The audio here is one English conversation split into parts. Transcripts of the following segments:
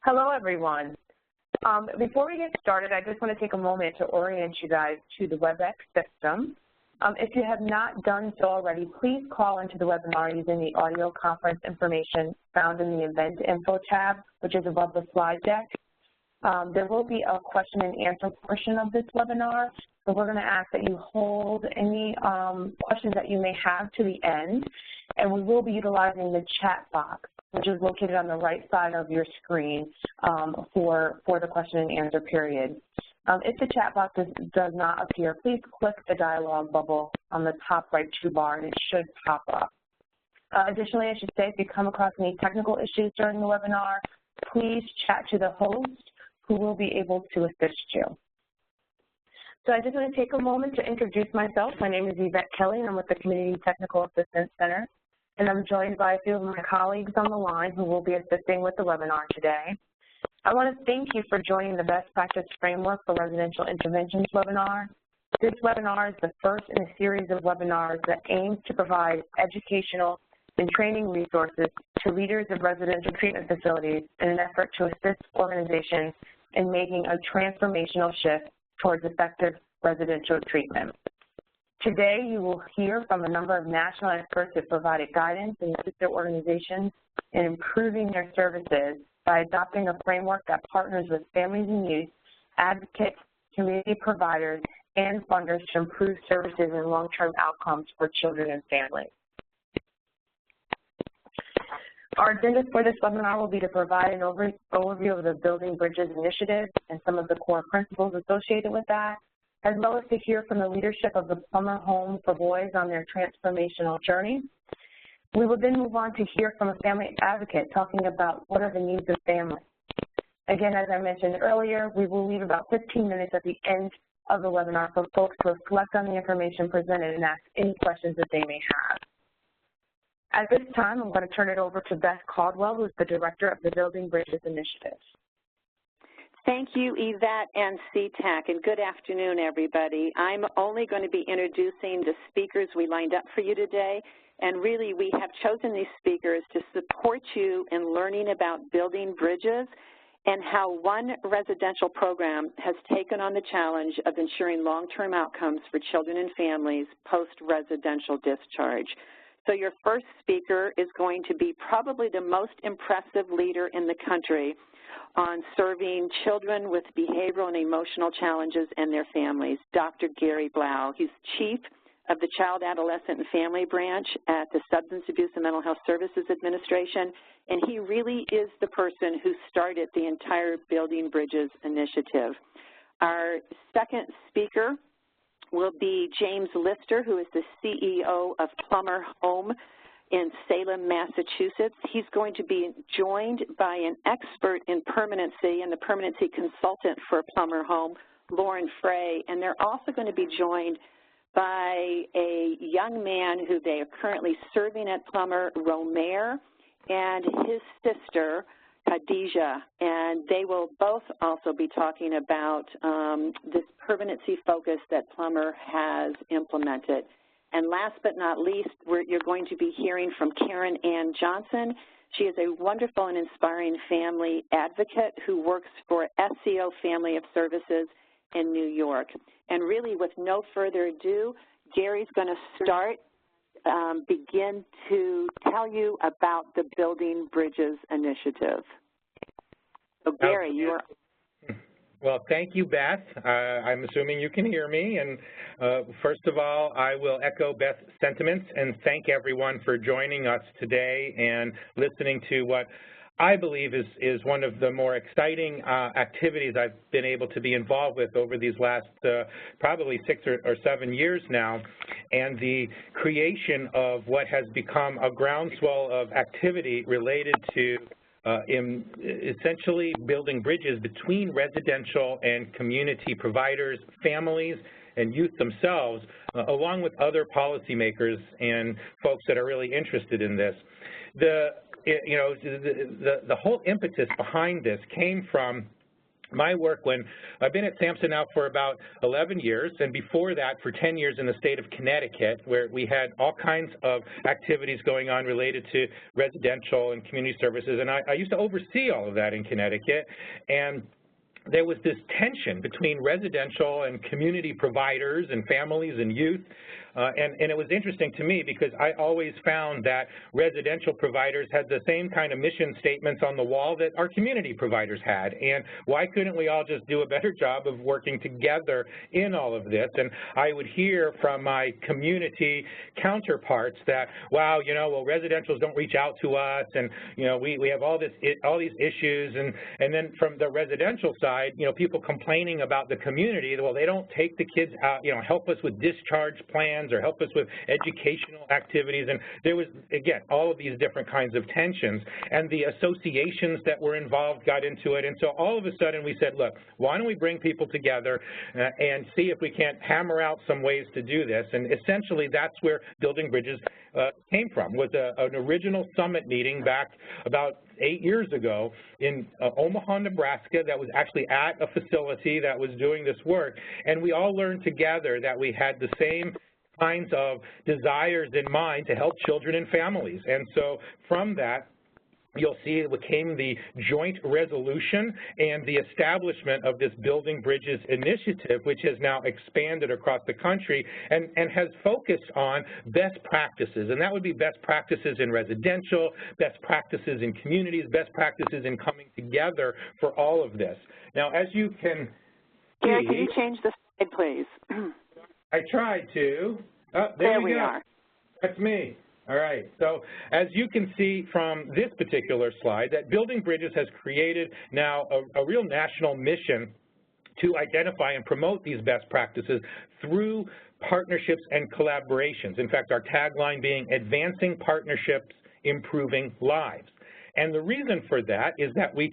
Hello, everyone. Before we get started, I just want to take a moment to orient you guys to the WebEx system. If you have not done so already, please call into the webinar using the audio conference information found in the Event Info tab, which is above the slide deck. There will be a question and answer portion of this webinar, so we're going to ask that you hold any questions that you may have to the end, and we will be utilizing the chat box, which is located on the right side of your screen for the question and answer period. If the chat box does not appear, please click the dialog bubble on the top right toolbar and it should pop up. Additionally, I should say, if you come across any technical issues during the webinar, please chat to the host who will be able to assist you. So I just want to take a moment to introduce myself. My name is Yvette Kelly and I'm with the Community Technical Assistance Center. And I'm joined by a few of my colleagues on the line who will be assisting with the webinar today. I want to thank you for joining the Best Practice Framework for Residential Interventions webinar. This webinar is the first in a series of webinars that aims to provide educational and training resources to leaders of residential treatment facilities in an effort to assist organizations in making a transformational shift towards effective residential treatment. Today, you will hear from a number of national experts that provided guidance and assist their organizations in improving their services by adopting a framework that partners with families and youth, advocates, community providers, and funders to improve services and long-term outcomes for children and families. Our agenda for this webinar will be to provide an overview of the Building Bridges initiative and some of the core principles associated with that, as well as to hear from the leadership of the Plummer Home for Boys on their transformational journey. We will then move on to hear from a family advocate talking about what are the needs of families. Again, as I mentioned earlier, we will leave about 15 minutes at the end of the webinar for folks to reflect on the information presented and ask any questions that they may have. At this time, I'm going to turn it over to Beth Caldwell, who is the Director of the Building Bridges Initiative. Thank you, Yvette and CTAC, and good afternoon, everybody. I'm only going to be introducing the speakers we lined up for you today, and really we have chosen these speakers to support you in learning about building bridges and how one residential program has taken on the challenge of ensuring long-term outcomes for children and families post-residential discharge. So your first speaker is going to be probably the most impressive leader in the country on serving children with behavioral and emotional challenges and their families, Dr. Gary Blau. He's Chief of the Child, Adolescent, and Family Branch at the Substance Abuse and Mental Health Services Administration, and he really is the person who started the entire Building Bridges initiative. Our second speaker will be James Lister, who is the CEO of Plummer Home in Salem, Massachusetts. He's going to be joined by an expert in permanency and the permanency consultant for Plummer Home, Lauren Frey, and they're also going to be joined by a young man who they are currently serving at Plummer, Romer, and his sister, Khadija, and they will both also be talking about this permanency focus that Plummer has implemented. And last but not least, you're going to be hearing from Karen Ann Johnson. She is a wonderful and inspiring family advocate who works for SCO Family of Services in New York. And really, with no further ado, Gary's going to begin to tell you about the Building Bridges initiative. So Gary, you are. Well, thank you, Beth. I'm assuming you can hear me. And first of all, I will echo Beth's sentiments and thank everyone for joining us today and listening to what I believe is one of the more exciting activities I've been able to be involved with over these last probably 6 or 7 years now, and the creation of what has become a groundswell of activity related to essentially building bridges between residential and community providers, families, and youth themselves, along with other policymakers and folks that are really interested in this. The whole impetus behind this came from my work when I've been at SAMHSA now for about 11 years, and before that for 10 years in the state of Connecticut, where we had all kinds of activities going on related to residential and community services, and I used to oversee all of that in Connecticut. And there was this tension between residential and community providers and families and youth. And it was interesting to me because I always found that residential providers had the same kind of mission statements on the wall that our community providers had. And why couldn't we all just do a better job of working together in all of this? And I would hear from my community counterparts that, wow, you know, well, residentials don't reach out to us, and, you know, we have all these issues. And then from the residential side, you know, people complaining about the community, well, they don't take the kids out, you know, help us with discharge plans or help us with educational activities. And there was, again, all of these different kinds of tensions, and the associations that were involved got into it. And so all of a sudden we said, look, why don't we bring people together and see if we can't hammer out some ways to do this? And essentially that's where Building Bridges came from, was an original summit meeting back about 8 years ago in Omaha, Nebraska, that was actually at a facility that was doing this work. And we all learned together that we had the same kinds of desires in mind to help children and families. And so from that, you'll see it became the joint resolution and the establishment of this Building Bridges initiative, which has now expanded across the country and has focused on best practices. And that would be best practices in residential, best practices in communities, best practices in coming together for all of this. Now, as you can see, Gary, can you change the slide, please? I tried to. Oh, there we are. That's me. All right, so as you can see from this particular slide, that Building Bridges has created now a real national mission to identify and promote these best practices through partnerships and collaborations. In fact, our tagline being advancing partnerships, improving lives. And the reason for that is that we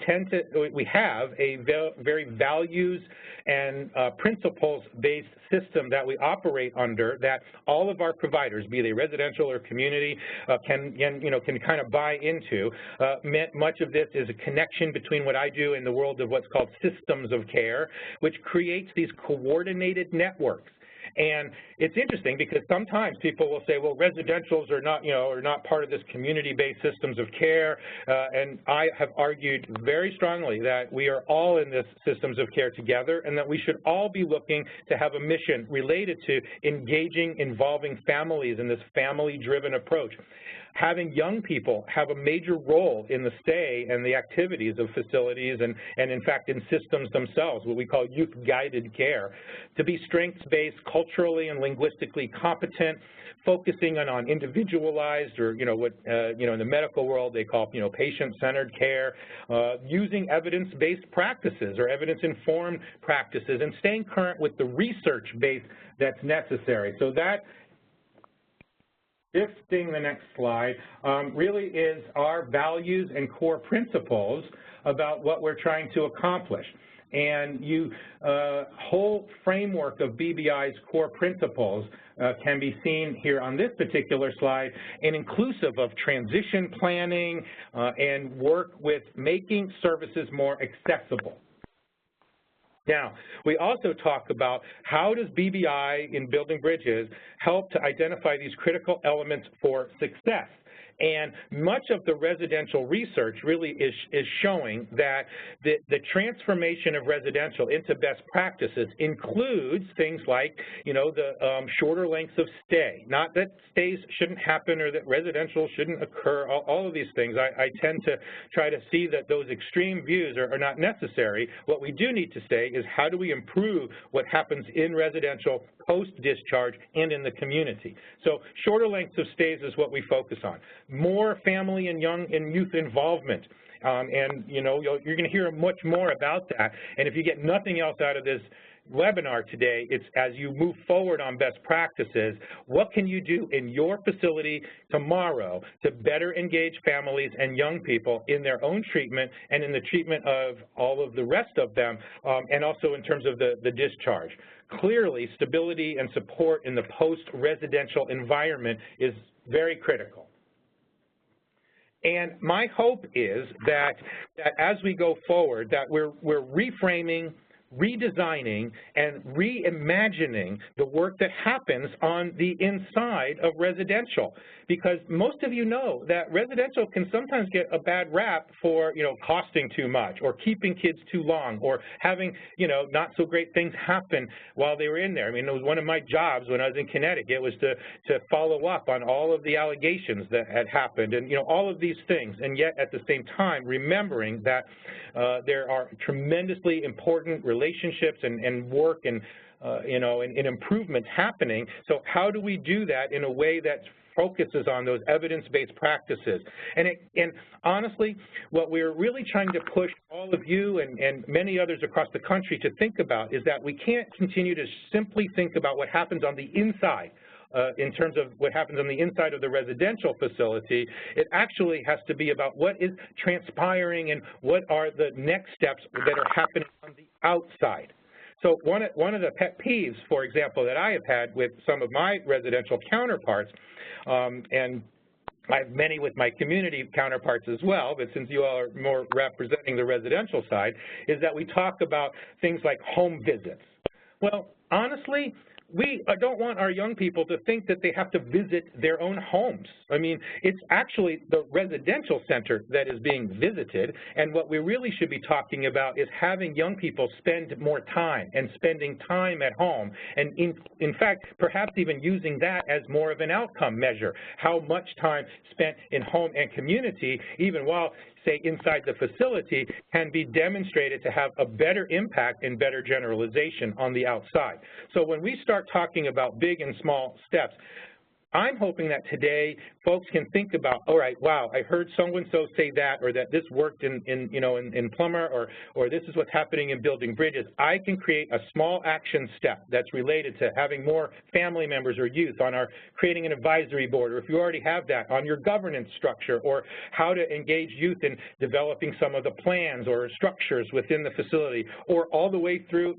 have a very values and principles-based system that we operate under, that all of our providers, be they residential or community, can kind of buy into. Much of this is a connection between what I do in the world of what's called systems of care, which creates these coordinated networks. And it's interesting because sometimes people will say, well, residentials are not part of this community-based systems of care, and I have argued very strongly that we are all in this systems of care together, and that we should all be looking to have a mission related to engaging, involving families in this family-driven approach. Having young people have a major role in the stay and the activities of facilities and in fact in systems themselves, what we call youth-guided care, to be strengths-based, culturally and linguistically competent, focusing on individualized, or what in the medical world they call patient-centered care, using evidence-based practices or evidence-informed practices, and staying current with the research base that's necessary. So that, shifting the next slide, really is our values and core principles about what we're trying to accomplish. And whole framework of BBI's core principles can be seen here on this particular slide, and inclusive of transition planning and work with making services more accessible. Now, we also talk about how does BBI in Building Bridges help to identify these critical elements for success. And much of the residential research really is showing that the transformation of residential into best practices includes things like, the shorter lengths of stay. Not that stays shouldn't happen or that residential shouldn't occur, all of these things. I tend to try to see that those extreme views are not necessary. What we do need to say is how do we improve what happens in residential post-discharge and in the community. So shorter lengths of stays is what we focus on. More family and young and youth involvement. You're going to hear much more about that. And if you get nothing else out of this webinar today, it's as you move forward on best practices, what can you do in your facility tomorrow to better engage families and young people in their own treatment and in the treatment of all of the rest of them, and also in terms of the discharge. Clearly, stability and support in the post-residential environment is very critical. And my hope is that as we go forward, that we're reframing, redesigning, and reimagining the work that happens on the inside of residential. Because most of you know that residential can sometimes get a bad rap for, costing too much, or keeping kids too long, or having, not so great things happen while they were in there. I mean, it was one of my jobs when I was in Connecticut was to follow up on all of the allegations that had happened, and, all of these things. And yet, at the same time, remembering that there are tremendously important relationships and work and, and improvements happening. So how do we do that in a way that focuses on those evidence-based practices? And honestly, what we're really trying to push all of you and many others across the country to think about is that we can't continue to simply think about what happens on the inside. In terms of what happens on the inside of the residential facility, it actually has to be about what is transpiring and what are the next steps that are happening on the outside. So one of the pet peeves, for example, that I have had with some of my residential counterparts, and I have many with my community counterparts as well, but since you all are more representing the residential side, is that we talk about things like home visits. Well, honestly, we don't want our young people to think that they have to visit their own homes. I mean, it's actually the residential center that is being visited, and what we really should be talking about is having young people spend more time and spending time at home, and in fact, perhaps even using that as more of an outcome measure, how much time spent in home and community, even while say inside the facility, can be demonstrated to have a better impact and better generalization on the outside. So when we start talking about big and small steps, I'm hoping that today folks can think about, all right, wow, I heard so-and-so say that, or that this worked in Plummer, or this is what's happening in building bridges. I can create a small action step that's related to having more family members or youth on our creating an advisory board, or if you already have that, on your governance structure, or how to engage youth in developing some of the plans or structures within the facility, or all the way through,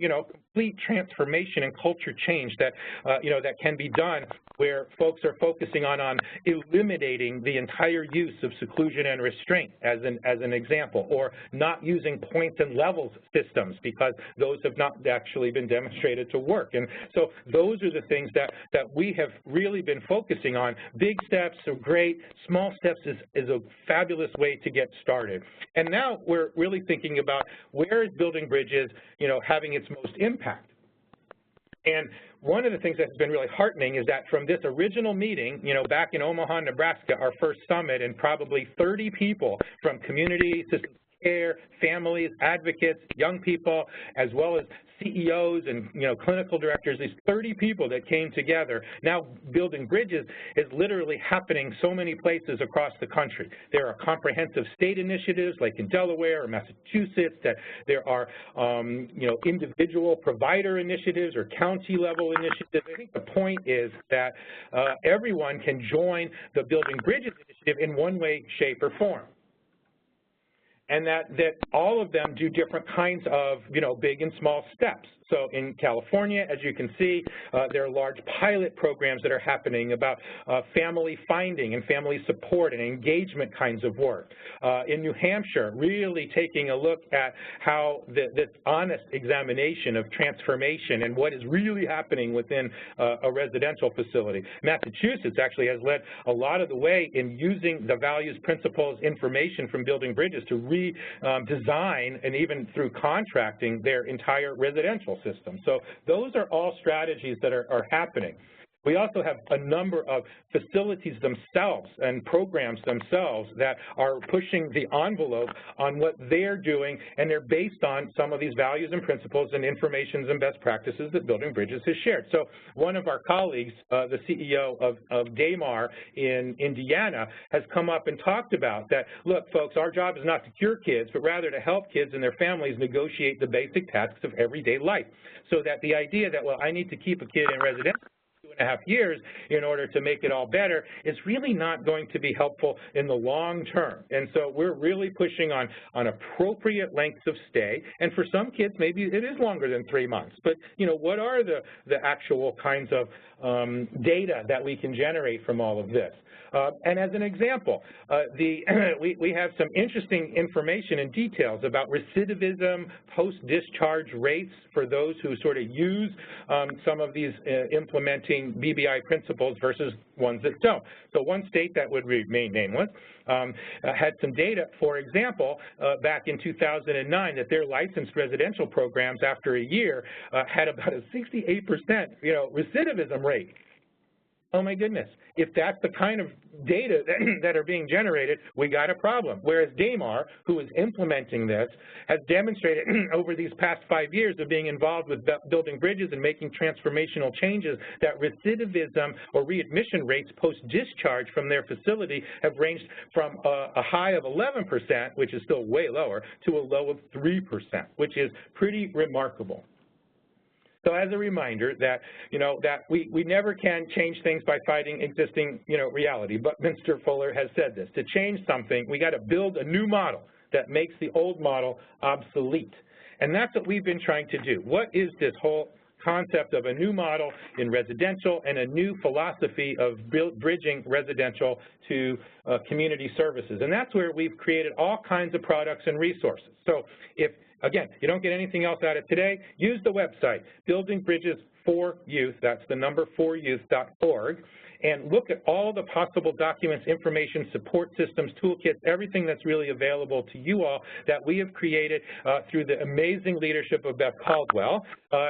complete transformation and culture change that, that can be done where folks are focusing on eliminating the entire use of seclusion and restraint as an example, or not using points and levels systems because those have not actually been demonstrated to work. And so those are the things that we have really been focusing on. Big steps are great. Small steps is a fabulous way to get started. And now we're really thinking about where is building bridges, having its most impact. And one of the things that's been really heartening is that from this original meeting, back in Omaha, Nebraska, our first summit, and probably 30 people from community, system care, families, advocates, young people, as well as CEOs and clinical directors, these 30 people that came together. Now building bridges is literally happening so many places across the country. There are comprehensive state initiatives like in Delaware or Massachusetts, that there are individual provider initiatives or county level initiatives. I think the point is that everyone can join the Building Bridges initiative in one way, shape, or form. And that all of them do different kinds of, big and small steps. So in California, as you can see, there are large pilot programs that are happening about family finding and family support and engagement kinds of work. In New Hampshire, really taking a look at how this honest examination of transformation and what is really happening within a residential facility. Massachusetts actually has led a lot of the way in using the values, principles, information from Building Bridges to redesign and even through contracting their entire residential system. So those are all strategies that are happening. We also have a number of facilities themselves and programs themselves that are pushing the envelope on what they're doing, and they're based on some of these values and principles and informations and best practices that Building Bridges has shared. So one of our colleagues, the CEO of Damar in Indiana, has come up and talked about that, look, folks, our job is not to cure kids, but rather to help kids and their families negotiate the basic tasks of everyday life. So that the idea that, well, I need to keep a kid in residential 2.5 2.5 years in order to make it all better is really not going to be helpful in the long term. And so we're really pushing on appropriate lengths of stay. And for some kids, maybe it is longer than 3 months. But, you know, what are the actual kinds of data that we can generate from all of this? And as an example, we have some interesting information and details about recidivism, post-discharge rates for those who sort of use some of these implementing BBI principles versus ones that don't. So one state that would remain nameless had some data, for example, back in 2009, that their licensed residential programs after a year had about a 68% recidivism rate. Oh my goodness, if that's the kind of data that are being generated, we got a problem. Whereas Damar, who is implementing this, has demonstrated over these past 5 years of being involved with building bridges and making transformational changes that recidivism or readmission rates post-discharge from their facility have ranged from a high of 11%, which is still way lower, to a low of 3%, which is pretty remarkable. So as a reminder that, that we never can change things by fighting existing, reality. But Mr. Fuller has said this. To change something, we got to build a new model that makes the old model obsolete. And that's what we've been trying to do. What is this whole concept of a new model in residential and a new philosophy of bridging residential to community services? And that's where we've created all kinds of products and resources. So if again, you don't get anything else out of today, use the website, Building Bridges for Youth, that's the number 4youth.org, and look at all the possible documents, information, support systems, toolkits, everything that's really available to you all that we have created through the amazing leadership of Beth Caldwell,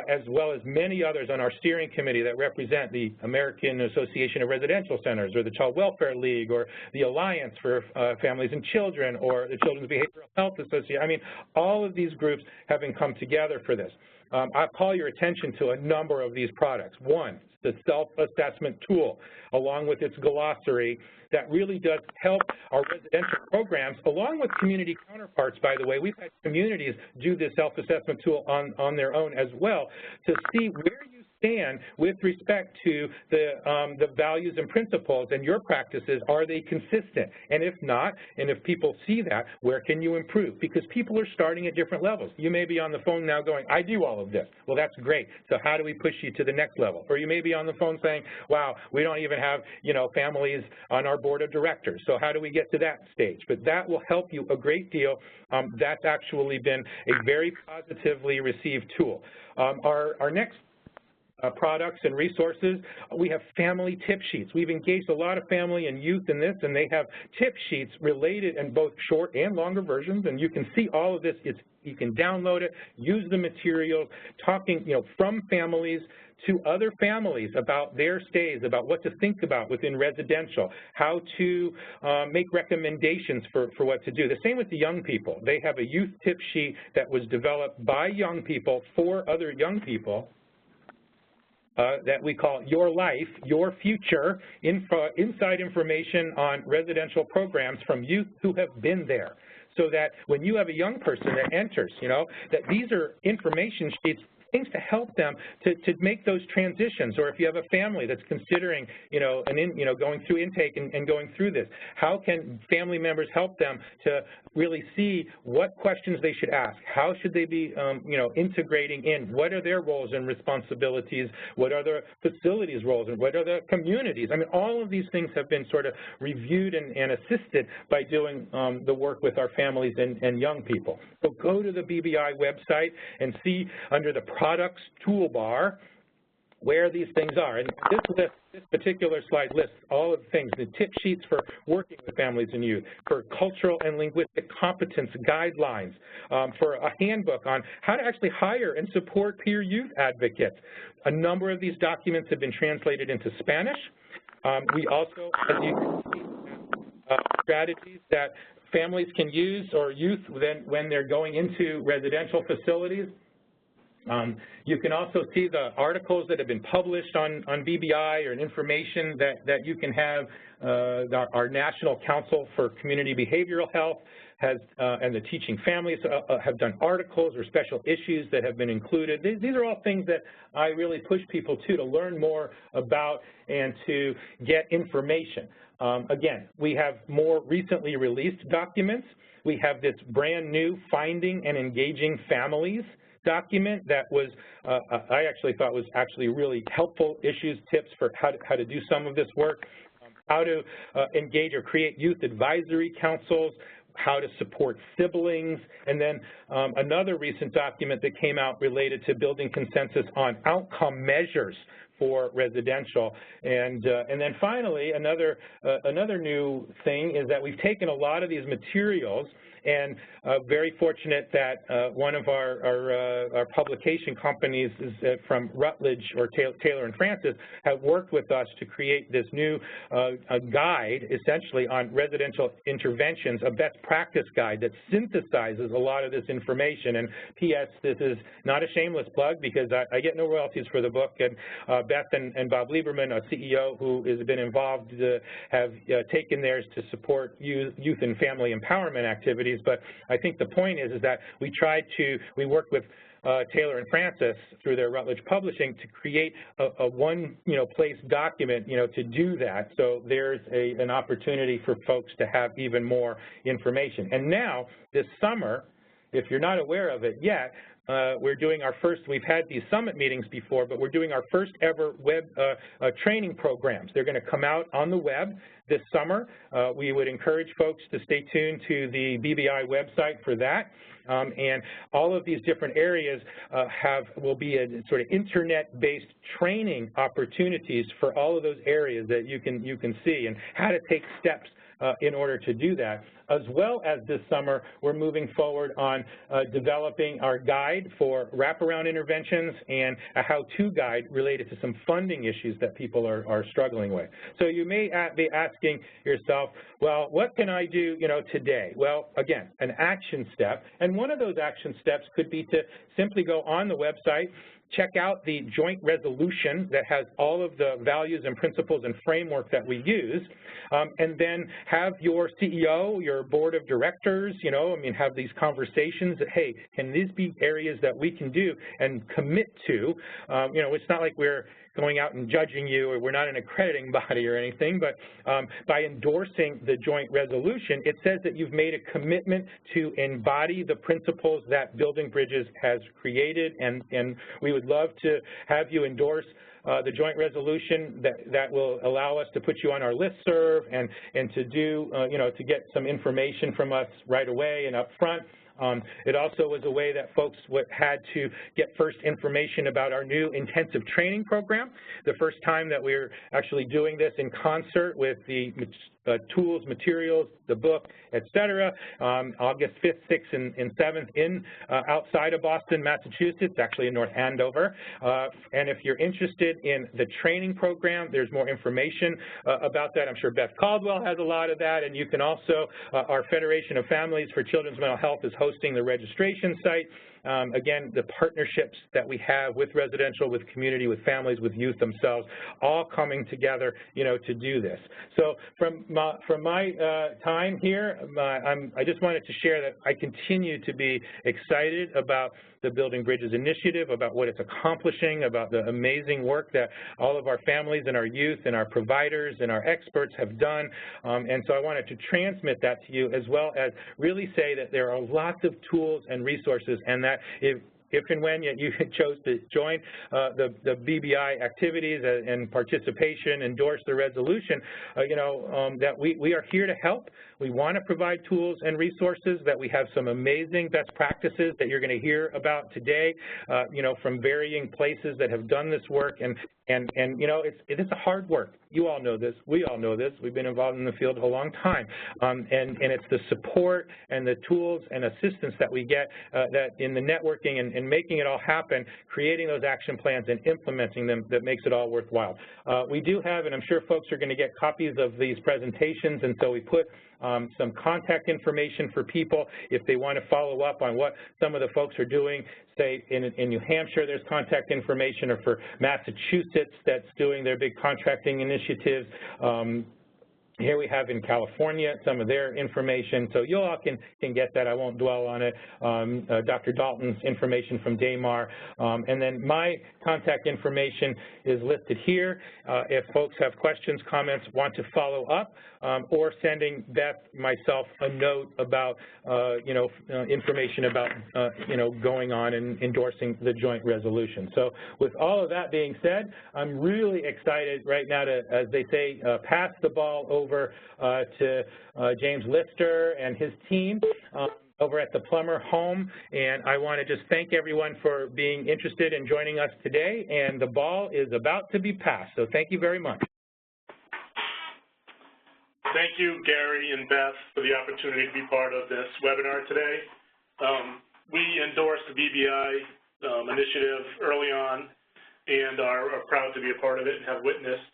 as well as many others on our steering committee that represent the American Association of Residential Centers, or the Child Welfare League, or the Alliance for Families and Children, or the Children's Behavioral Health Association. I mean, all of these groups having come together for this. I'll call your attention to a number of these products. One, the self-assessment tool, along with its glossary, that really does help our residential programs, along with community counterparts, by the way. We've had communities do this self-assessment tool on their own as well, to see where you stand with respect to the values and principles and your practices. Are they consistent? And if not, and if people see that, where can you improve? Because people are starting at different levels. You may be on the phone now going, I do all of this. Well, that's great. So how do we push you to the next level? Or you may be on the phone saying, wow, we don't even have, families on our board of directors. So how do we get to that stage? But that will help you a great deal. That's actually been a very positively received tool. Our next products and resources, we have family tip sheets. We've engaged a lot of family and youth in this, and they have tip sheets related in both short and longer versions, and you can see all of this. You can download it, use the materials, talking from families to other families about their stays, about what to think about within residential, how to make recommendations for what to do. The same with the young people. They have a youth tip sheet that was developed by young people for other young people, that we call Your Life, Your Future, inside information on residential programs from youth who have been there. So that when you have a young person that enters, that these are information sheets, things to help them to make those transitions. Or if you have a family that's considering, going through intake and going through this, how can family members help them to really see what questions they should ask? How should they be, integrating in? What are their roles and responsibilities? What are the facilities' roles, and what are the communities? I mean, all of these things have been sort of reviewed and assisted by doing the work with our families and young people. So go to the BBI website and see under the products toolbar where these things are. And this particular slide lists all of the things, the tip sheets for working with families and youth, for cultural and linguistic competence guidelines, for a handbook on how to actually hire and support peer youth advocates. A number of these documents have been translated into Spanish. We also, as you can see, strategies that families can use, or youth when they're going into residential facilities. You can also see the articles that have been published on BBI or information that you can have. Our National Council for Community Behavioral Health has, and the Teaching Families have done articles or special issues that have been included. These are all things that I really push people to learn more about and to get information. Again, we have more recently released documents. We have this brand new Finding and Engaging Families document that was, I actually thought was actually really helpful issues, tips for how to do some of this work, how to engage or create youth advisory councils, how to support siblings, and then another recent document that came out related to building consensus on outcome measures for residential. And then finally, another new thing is that we've taken a lot of these materials, and very fortunate that one of our publication companies is from Rutledge, or Taylor and Francis, have worked with us to create this new guide, essentially, on residential interventions, a best practice guide that synthesizes a lot of this information. And P.S., this is not a shameless plug, because I get no royalties for the book, and Beth and Bob Lieberman, a CEO who has been involved, have taken theirs to support youth and family empowerment activities. But I think the point is that we worked with Taylor and Francis through their Rutledge Publishing to create a one place document to do that. So there's an opportunity for folks to have even more information. And now this summer, if you're not aware of it yet, we're doing our first, we've had these summit meetings before, but we're doing our first ever web training programs. They're going to come out on the web this summer. We would encourage folks to stay tuned to the BBI website for that. And all of these different areas will be a sort of internet-based training opportunities for all of those areas that you can see, and how to take steps in order to do that. As well as this summer, we're moving forward on developing our guide for wraparound interventions and a how-to guide related to some funding issues that people are struggling with. So you may be asking yourself, well, what can I do today? Well, again, an action step, and one of those action steps could be to simply go on the website, check out the joint resolution that has all of the values and principles and framework that we use, and then have your CEO, your board of directors, have these conversations that, hey, can these be areas that we can do and commit to? It's not like we're going out and judging you, or we're not an accrediting body or anything, but by endorsing the joint resolution, it says that you've made a commitment to embody the principles that Building Bridges has created, and we would love to have you endorse the joint resolution that will allow us to put you on our listserv and to do, to get some information from us right away and up front. It also was a way that folks had to get first information about our new intensive training program, the first time that we're actually doing this in concert with the tools, materials, the book, etc. August 5th, 6th, and 7th outside of Boston, Massachusetts, actually in North Andover. And if you're interested in the training program, there's more information about that. I'm sure Beth Caldwell has a lot of that, and you can also, our Federation of Families for Children's Mental Health is hosting the registration site. Again, the partnerships that we have with residential, with community, with families, with youth themselves, all coming together, to do this. So from my time here, I just wanted to share that I continue to be excited about the Building Bridges initiative, about what it's accomplishing, about the amazing work that all of our families and our youth and our providers and our experts have done. And so I wanted to transmit that to you, as well as really say that there are lots of tools and resources, and that if and when you chose to join the BBI activities and participation, endorse the resolution, that we are here to help. We want to provide tools and resources, that we have some amazing best practices that you're going to hear about today, from varying places that have done this work. And it is a hard work. You all know this. We all know this. We've been involved in the field a long time. And it's the support and the tools and assistance that we get that in the networking and making it all happen, creating those action plans and implementing them, that makes it all worthwhile. We do have, and I'm sure folks are going to get copies of these presentations, and so we put some contact information for people if they want to follow up on what some of the folks are doing. Say in New Hampshire, there's contact information, or for Massachusetts that's doing their big contracting initiatives. Here we have in California some of their information, so you all can get that. I won't dwell on it. Dr. Dalton's information from Damar, and then my contact information is listed here. If folks have questions, comments, want to follow up, or sending Beth, myself, a note about information about going on and endorsing the joint resolution. So with all of that being said, I'm really excited right now to, as they say, pass the ball over to James Lister and his team over at the Plummer home, and I want to just thank everyone for being interested in joining us today, and the ball is about to be passed, so thank you very much. Thank you, Gary and Beth, for the opportunity to be part of this webinar today. We endorsed the BBI initiative early on and are proud to be a part of it and have witnessed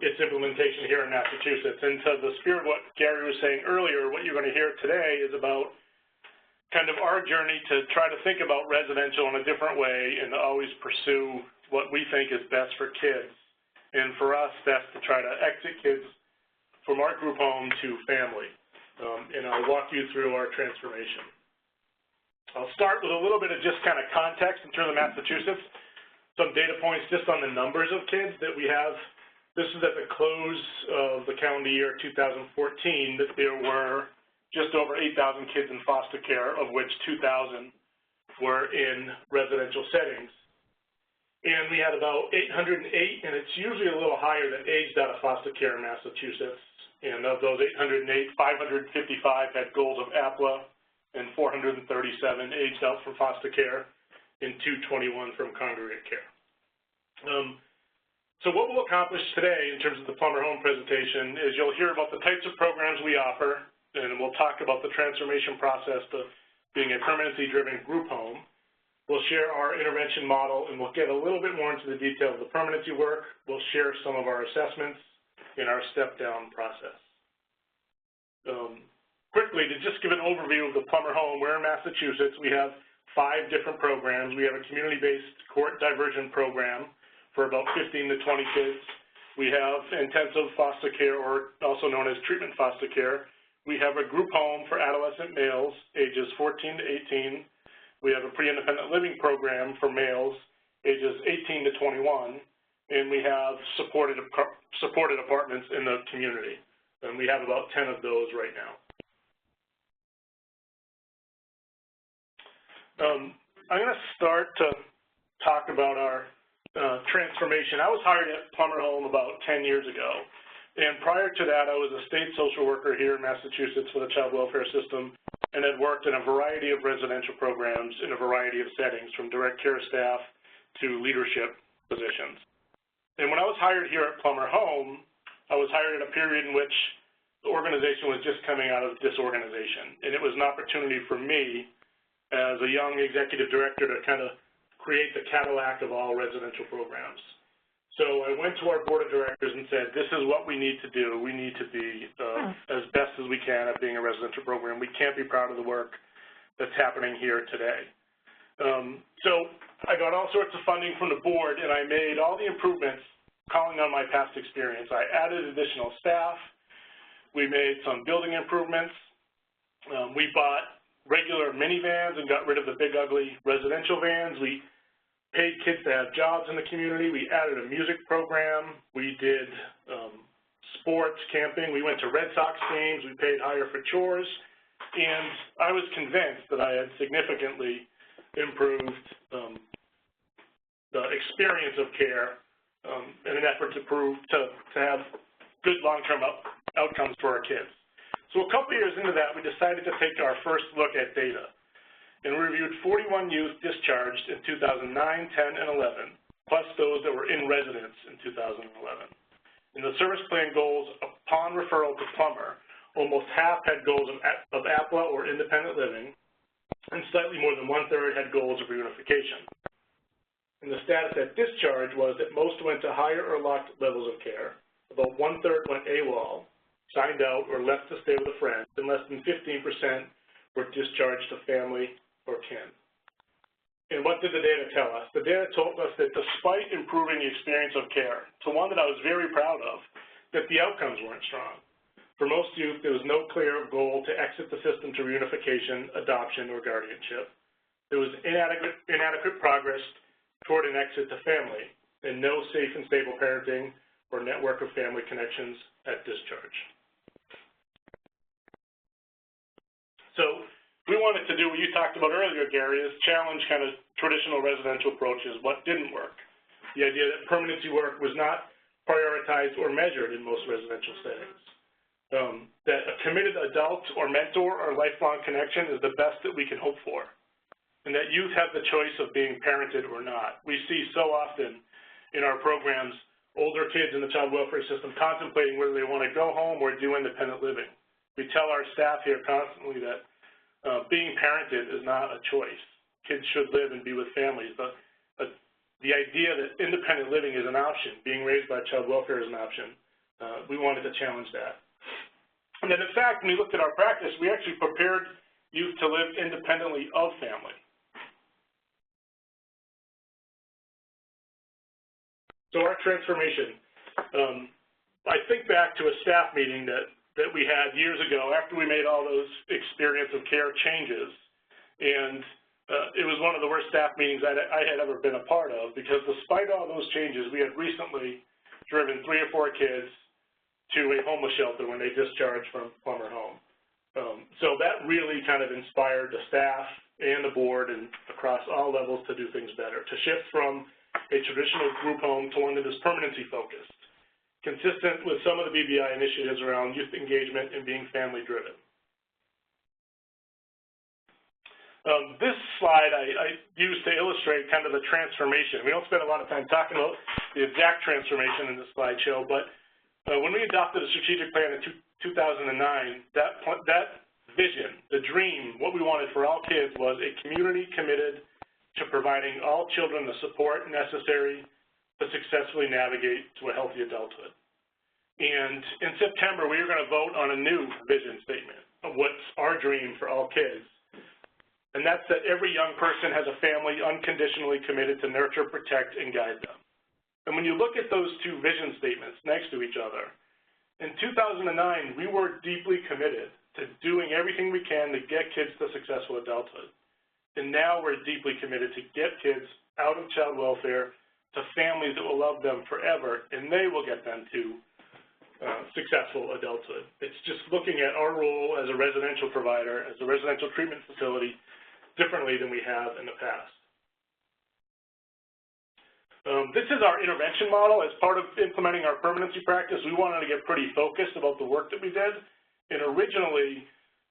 its implementation here in Massachusetts. And to the spirit of what Gary was saying earlier, what you're going to hear today is about kind of our journey to try to think about residential in a different way and to always pursue what we think is best for kids. And for us, that's to try to exit kids from our group home to family. And I'll walk you through our transformation. I'll start with a little bit of just kind of context in terms of Massachusetts, some data points just on the numbers of kids that we have. This is at the close of the calendar year 2014, that there were just over 8,000 kids in foster care, of which 2,000 were in residential settings. And we had about 808, and it's usually a little higher, that aged out of foster care in Massachusetts. And of those 808, 555 had goals of APLA, and 437 aged out from foster care, and 221 from congregate care. So what we'll accomplish today in terms of the Plummer Home presentation is you'll hear about the types of programs we offer, and we'll talk about the transformation process to being a permanency-driven group home. We'll share our intervention model, and we'll get a little bit more into the detail of the permanency work. We'll share some of our assessments in our step-down process. Quickly, to just give an overview of the Plummer Home, we're in Massachusetts. We have 5 different programs. We have a community-based court diversion program for about 15 to 20 kids. We have intensive foster care, or also known as treatment foster care. We have a group home for adolescent males ages 14 to 18. We have a pre-independent living program for males ages 18 to 21. And we have supported apartments in the community. And we have about 10 of those right now. I'm going to start to talk about our transformation. I was hired at Plummer Home about 10 years ago, and prior to that I was a state social worker here in Massachusetts for the child welfare system, and had worked in a variety of residential programs in a variety of settings, from direct care staff to leadership positions. And when I was hired here at Plummer Home, I was hired at a period in which the organization was just coming out of disorganization, and it was an opportunity for me as a young executive director to kind of create the Cadillac of all residential programs. So I went to our board of directors and said, this is what we need to do. We need to be as best as we can at being a residential program. We can't be proud of the work that's happening here today. So I got all sorts of funding from the board, and I made all the improvements calling on my past experience. I added additional staff. We made some building improvements. We bought regular minivans and got rid of the big, ugly residential vans. We paid kids to have jobs in the community. We added a music program. We did sports, camping. We went to Red Sox games. We paid higher for chores. And I was convinced that I had significantly improved the experience of care in an effort to have good long-term outcomes for our kids. So a couple years into that, we decided to take our first look at data. And we reviewed 41 youth discharged in 2009, 10, and 11, plus those that were in residence in 2011. In the service plan goals, upon referral to Plummer, almost half had goals of APLA or independent living, and slightly more than 1/3 had goals of reunification. And the status at discharge was that most went to higher or locked levels of care, about 1/3 went AWOL, signed out or left to stay with a friend, and less than 15% were discharged to family or kin. And what did the data tell us? The data told us that despite improving the experience of care to one that I was very proud of, that the outcomes weren't strong. For most youth, there was no clear goal to exit the system to reunification, adoption, or guardianship. There was inadequate progress toward an exit to family, and no safe and stable parenting or network of family connections at discharge. So we wanted to do what you talked about earlier, Gary, is challenge kind of traditional residential approaches, what didn't work. The idea that permanency work was not prioritized or measured in most residential settings. That a committed adult or mentor or lifelong connection is the best that we can hope for. And that youth have the choice of being parented or not. We see so often in our programs older kids in the child welfare system contemplating whether they want to go home or do independent living. We tell our staff here constantly that being parented is not a choice. Kids should live and be with families. The idea that independent living is an option, being raised by child welfare is an option, we wanted to challenge that. And then in fact, when we looked at our practice, we actually prepared youth to live independently of family. So our transformation, I think back to a staff meeting that we had years ago after we made all those experience of care changes. And it was one of the worst staff meetings I had ever been a part of, because despite all those changes, we had recently driven 3 or 4 kids to a homeless shelter when they discharged from Plummer home. So that really kind of inspired the staff and the board and across all levels to do things better, to shift from a traditional group home to one that is permanency focused, consistent with some of the BBI initiatives around youth engagement and being family driven. This slide I used to illustrate kind of the transformation. We don't spend a lot of time talking about the exact transformation in this slideshow, but when we adopted a strategic plan in 2009, that vision, the dream, what we wanted for all kids was a community committed to providing all children the support necessary to successfully navigate to a healthy adulthood. And in September, we are going to vote on a new vision statement of what's our dream for all kids. And that's that every young person has a family unconditionally committed to nurture, protect, and guide them. And when you look at those two vision statements next to each other, in 2009, we were deeply committed to doing everything we can to get kids to successful adulthood. And now we're deeply committed to get kids out of child welfare to families that will love them forever, and they will get them to successful adulthood. It's just looking at our role as a residential provider, as a residential treatment facility, differently than we have in the past. This is our intervention model. As part of implementing our permanency practice, we wanted to get pretty focused about the work that we did. And originally,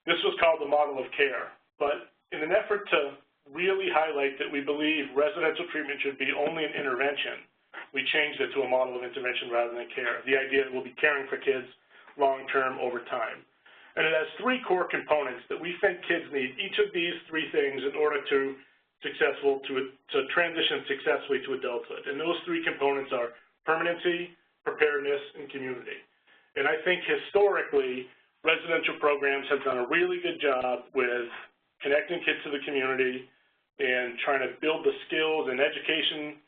this was called the model of care. But in an effort to really highlight that we believe residential treatment should be only an intervention, we changed it to a model of intervention rather than care. The idea that we'll be caring for kids long-term over time. And it has 3 core components that we think kids need, each of these 3 things, in order to transition successfully to adulthood. And those 3 components are permanency, preparedness, and community. And I think historically, residential programs have done a really good job with connecting kids to the community and trying to build the skills and education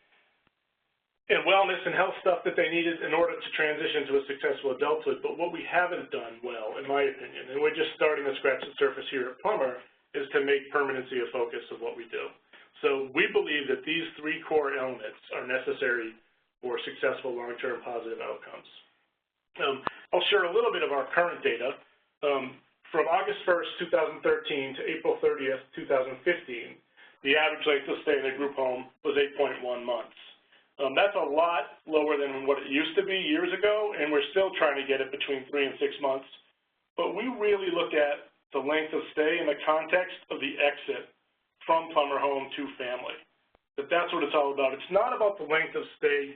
and wellness and health stuff that they needed in order to transition to a successful adulthood. But what we haven't done well, in my opinion, and we're just starting to scratch the surface here at Plummer, is to make permanency a focus of what we do. So we believe that these 3 core elements are necessary for successful long-term positive outcomes. I'll share a little bit of our current data. From August 1st, 2013 to April 30th, 2015, the average length of stay in a group home was 8.1 months. That's a lot lower than what it used to be years ago, and we're still trying to get it between 3 and 6 months. But we really look at the length of stay in the context of the exit from Plummer home to family. That's what it's all about. It's not about the length of stay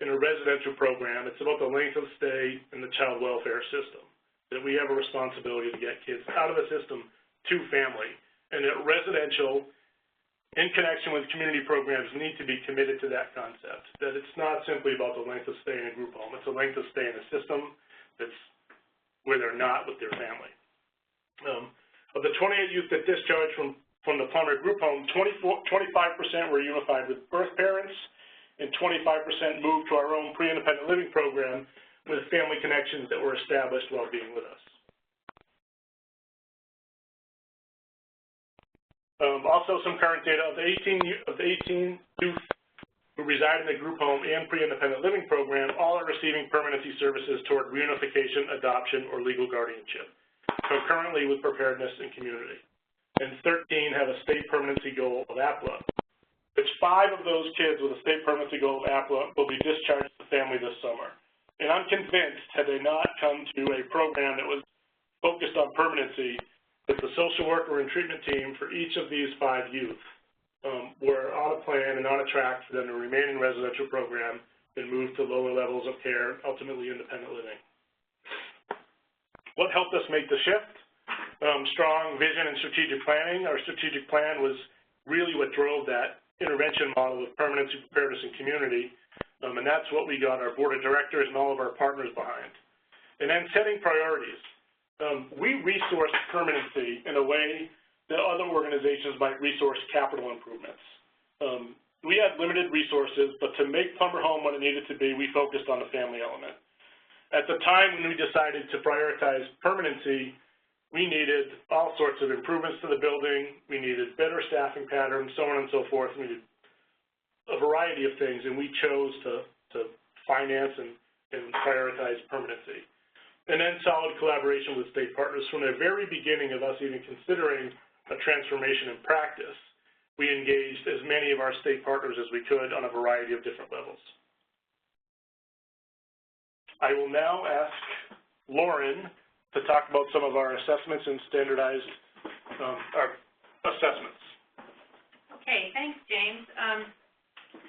in a residential program. It's about the length of stay in the child welfare system, that we have a responsibility to get kids out of the system to family, and that residential, in connection with community programs, need to be committed to that concept, that it's not simply about the length of stay in a group home. It's the length of stay in a system that's where they're not with their family. Of the 28 youth that discharged from the Plummer group home, 25% were unified with birth parents, and 25% moved to our own pre-independent living program with family connections that were established while being with us. Also, some current data of the 18 youth who reside in the group home and pre-independent living program, all are receiving permanency services toward reunification, adoption, or legal guardianship, concurrently with preparedness and community. And 13 have a state permanency goal of APLA, which 5 of those kids with a state permanency goal of APLA will be discharged to family this summer. And I'm convinced, had they not come to a program that was focused on permanency, that the social worker and treatment team for each of these 5 youth were on a plan and on a track for them to remain in residential program and move to lower levels of care, ultimately independent living. What helped us make the shift? Strong vision and strategic planning. Our strategic plan was really what drove that intervention model of permanency, preparedness, and community, and that's what we got our board of directors and all of our partners behind. And then setting priorities. We resource permanency in a way that other organizations might resource capital improvements. We had limited resources, but to make Plummer Home what it needed to be, we focused on the family element. At the time when we decided to prioritize permanency, we needed all sorts of improvements to the building, we needed better staffing patterns, so on and so forth. We needed a variety of things, and we chose to finance and prioritize permanency. And then solid collaboration with state partners. From the very beginning of us even considering a transformation in practice, we engaged as many of our state partners as we could on a variety of different levels. I will now ask Lauren to talk about some of our assessments and standardized our assessments. Okay, thanks, James.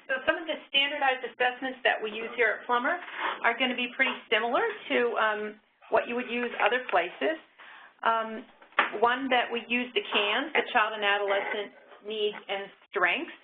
So some of the standardized assessments that we use here at Plummer are going to be pretty similar to what you would use other places. One that we use, the CANS, the Child and Adolescent Needs and Strengths.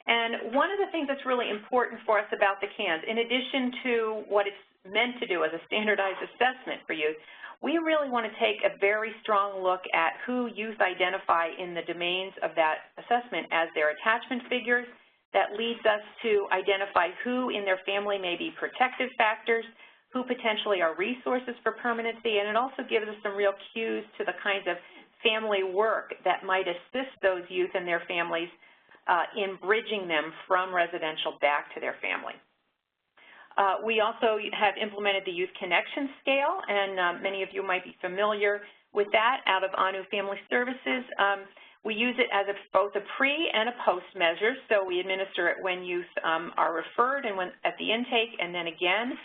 And one of the things that's really important for us about the CANS, in addition to what it's meant to do as a standardized assessment for youth, we really want to take a very strong look at who youth identify in the domains of that assessment as their attachment figures. That leads us to identify who in their family may be protective factors, who potentially are resources for permanency, and it also gives us some real cues to the kinds of family work that might assist those youth and their families in bridging them from residential back to their family. We also have implemented the Youth Connection Scale, and many of you might be familiar with that out of ANU Family Services. We use it as both a pre- and a post measure, so we administer it when youth are referred and when at the intake, and then again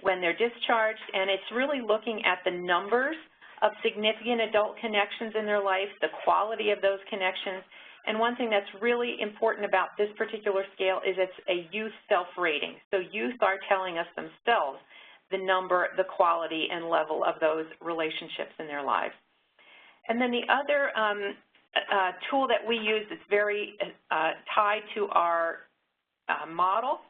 when they're discharged, and it's really looking at the numbers of significant adult connections in their life, the quality of those connections, and one thing that's really important about this particular scale is it's a youth self-rating. So youth are telling us themselves the number, the quality, and level of those relationships in their lives. And then the other tool that we use that's very tied to our model,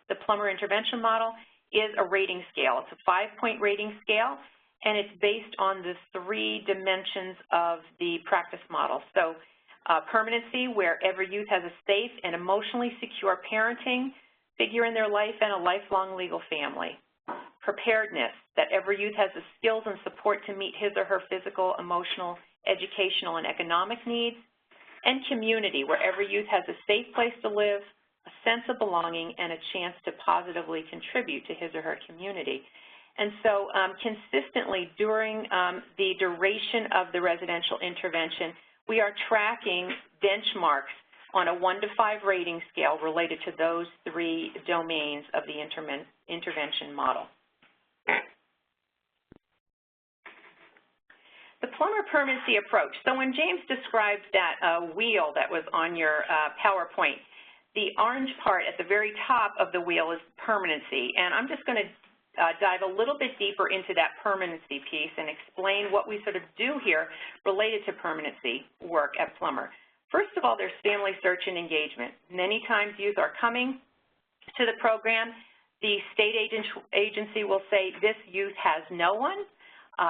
the Plummer intervention model, is a rating scale. It's a 5-point rating scale, and it's based on the 3 dimensions of the practice model. So permanency, where every youth has a safe and emotionally secure parenting figure in their life and a lifelong legal family. Preparedness, that every youth has the skills and support to meet his or her physical, emotional, educational, and economic needs. And community, where every youth has a safe place to live, a sense of belonging, and a chance to positively contribute to his or her community. And so consistently during the duration of the residential intervention, we are tracking benchmarks on a 1 to 5 rating scale related to those 3 domains of the intervention model. The Plummer permanency approach. So when James described that wheel that was on your PowerPoint, the orange part at the very top of the wheel is permanency. And I'm just going to dive a little bit deeper into that permanency piece and explain what we sort of do here related to permanency work at Plummer. First of all, there's family search and engagement. Many times youth are coming to the program. The state agency will say, this youth has no one.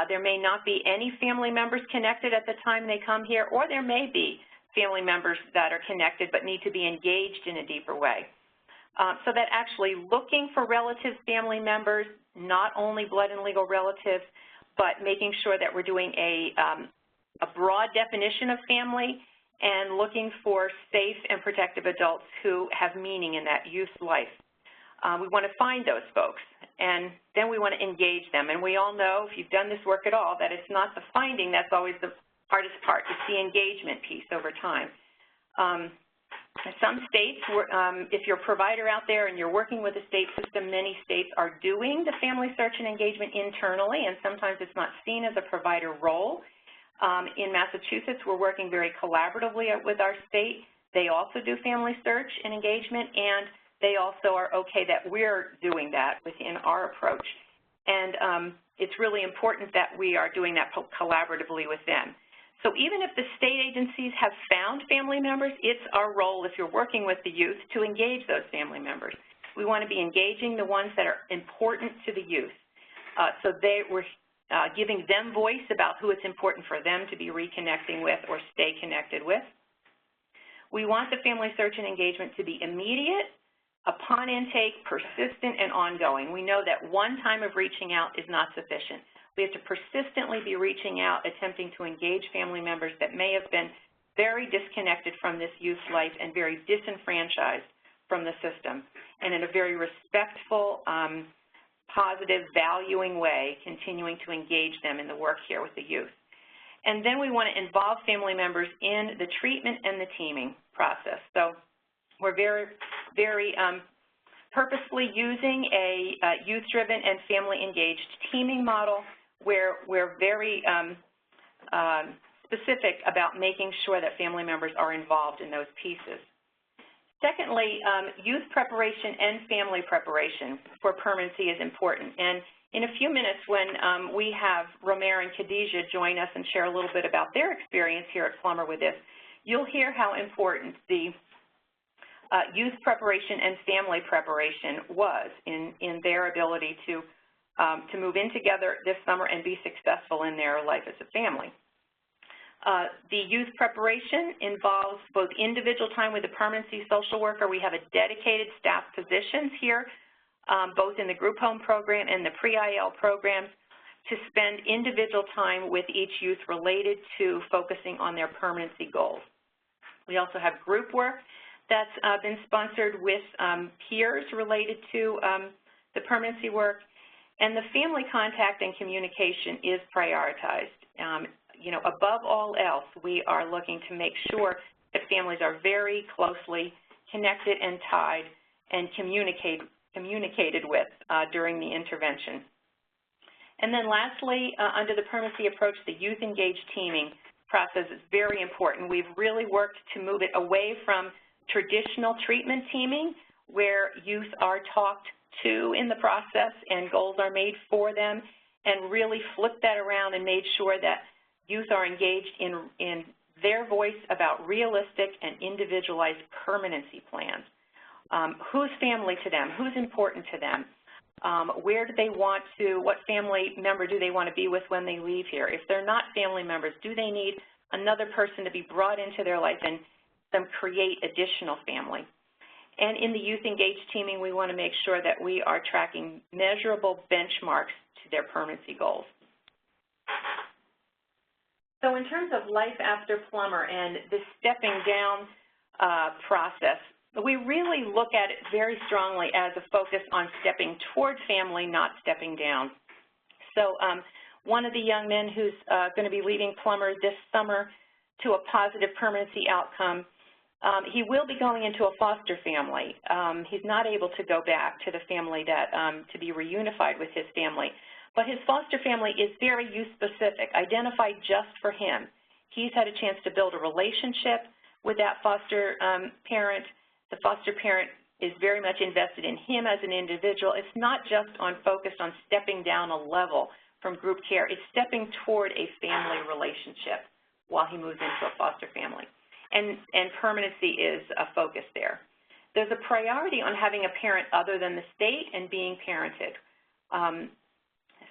There may not be any family members connected at the time they come here, or there may be family members that are connected but need to be engaged in a deeper way. So that actually looking for relatives, family members, not only blood and legal relatives, but making sure that we're doing a broad definition of family and looking for safe and protective adults who have meaning in that youth life. We want to find those folks, and then we want to engage them. And we all know, if you've done this work at all, that it's not the finding that's always the hardest part. It's the engagement piece over time. In some states, if you're a provider out there and you're working with a state system, many states are doing the family search and engagement internally, and sometimes it's not seen as a provider role. In Massachusetts, we're working very collaboratively with our state. They also do family search and engagement, and they also are okay that we're doing that within our approach. And it's really important that we are doing that collaboratively with them. So even if the state agencies have found family members, it's our role, if you're working with the youth, to engage those family members. We want to be engaging the ones that are important to the youth. So we're giving them voice about who it's important for them to be reconnecting with or stay connected with. We want the family search and engagement to be immediate, upon intake, persistent, and ongoing. We know that one time of reaching out is not sufficient. We have to persistently be reaching out, attempting to engage family members that may have been very disconnected from this youth life and very disenfranchised from the system, and in a very respectful, positive, valuing way, continuing to engage them in the work here with the youth. And then we want to involve family members in the treatment and the teaming process. So we're very purposely using a youth-driven and family-engaged teaming model where we're very specific about making sure that family members are involved in those pieces. Secondly, youth preparation and family preparation for permanency is important. And in a few minutes, when we have Romer and Khadijah join us and share a little bit about their experience here at Plummer with this, you'll hear how important the youth preparation and family preparation was in their ability to move in together this summer and be successful in their life as a family. The youth preparation involves both individual time with the permanency social worker. We have a dedicated staff positions here, both in the group home program and the pre-IL programs, to spend individual time with each youth related to focusing on their permanency goals. We also have group work that's been sponsored with peers related to the permanency work, and the family contact and communication is prioritized. You know, above all else, we are looking to make sure that families are very closely connected and tied and communicated with during the intervention. And then lastly, under the permanency approach, the youth-engaged teaming process is very important. We've really worked to move it away from traditional treatment teaming, where youth are talked to in the process and goals are made for them, and really flip that around and made sure that youth are engaged in their voice about realistic and individualized permanency plans. Who's family to them? Who's important to them? Where do they want to, what family member do they want to be with when they leave here? If they're not family members, do they need another person to be brought into their life and them create additional family? And in the youth engaged teaming, we want to make sure that we are tracking measurable benchmarks to their permanency goals. So in terms of life after Plummer and the stepping down process, we really look at it very strongly as a focus on stepping toward family, not stepping down. So one of the young men who's going to be leaving Plummer this summer to a positive permanency outcome, he will be going into a foster family. He's not able to go back to the family that to be reunified with his family. But his foster family is very youth-specific, identified just for him. He's had a chance to build a relationship with that foster parent. The foster parent is very much invested in him as an individual. It's not just focused on stepping down a level from group care. It's stepping toward a family relationship while he moves into a foster family. And permanency is a focus there. There's a priority on having a parent other than the state and being parented.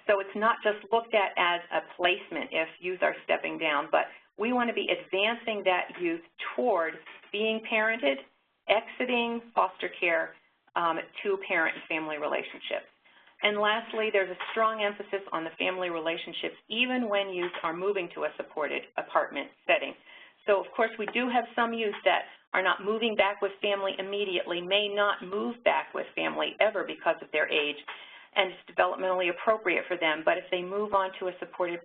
So it's not just looked at as a placement if youth are stepping down, but we want to be advancing that youth toward being parented, exiting foster care to parent and family relationships. And lastly, there's a strong emphasis on the family relationships even when youth are moving to a supported apartment setting. So, of course, we do have some youth that are not moving back with family immediately, may not move back with family ever because of their age, and it's developmentally appropriate for them. But if they move on to a supported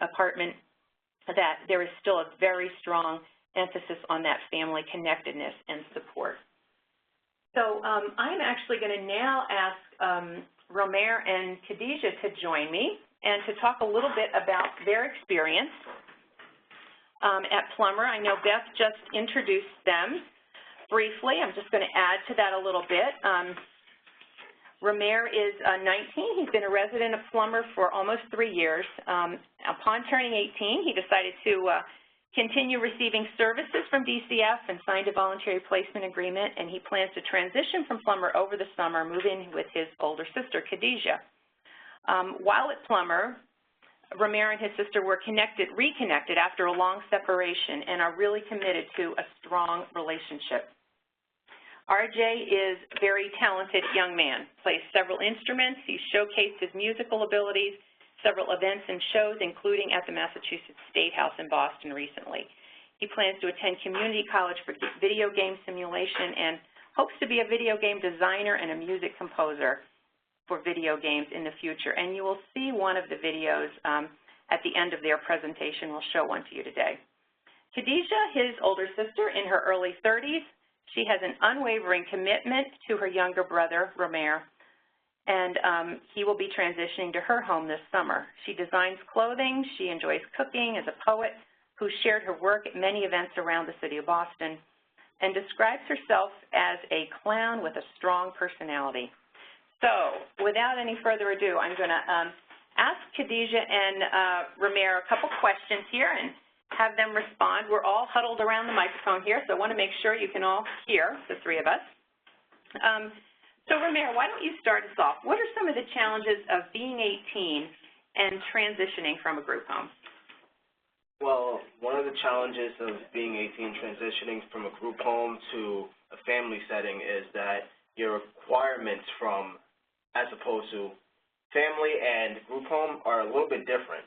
apartment, that there is still a very strong emphasis on that family connectedness and support. So I'm actually going to now ask Romer and Khadijah to join me and to talk a little bit about their experience at Plummer. I know Beth just introduced them briefly. I'm just going to add to that a little bit. Romer is 19. He's been a resident of Plummer for almost 3 years. Upon turning 18, he decided to continue receiving services from DCF and signed a voluntary placement agreement, and he plans to transition from Plummer over the summer, move in with his older sister, Khadijah. While at Plummer, Romer and his sister were reconnected after a long separation and are really committed to a strong relationship. RJ is a very talented young man, plays several instruments. He's showcased his musical abilities, several events and shows, including at the Massachusetts State House in Boston recently. He plans to attend community college for video game simulation and hopes to be a video game designer and a music composer for video games in the future. And you will see one of the videos at the end of their presentation. We'll show one to you today. Khadijah, his older sister, in her early 30s. She has an unwavering commitment to her younger brother, Romer, and he will be transitioning to her home this summer. She designs clothing. She enjoys cooking, is a poet who shared her work at many events around the city of Boston, and describes herself as a clown with a strong personality. So without any further ado, I'm going to ask Khadijah and Romer a couple questions here and have them respond. We're all huddled around the microphone here, so I want to make sure you can all hear, the three of us. So Romer, why don't you start us off? What are some of the challenges of being 18 and transitioning from a group home? Well, one of the challenges of being 18 transitioning from a group home to a family setting is that your requirements from, as opposed to family and group home, are a little bit different,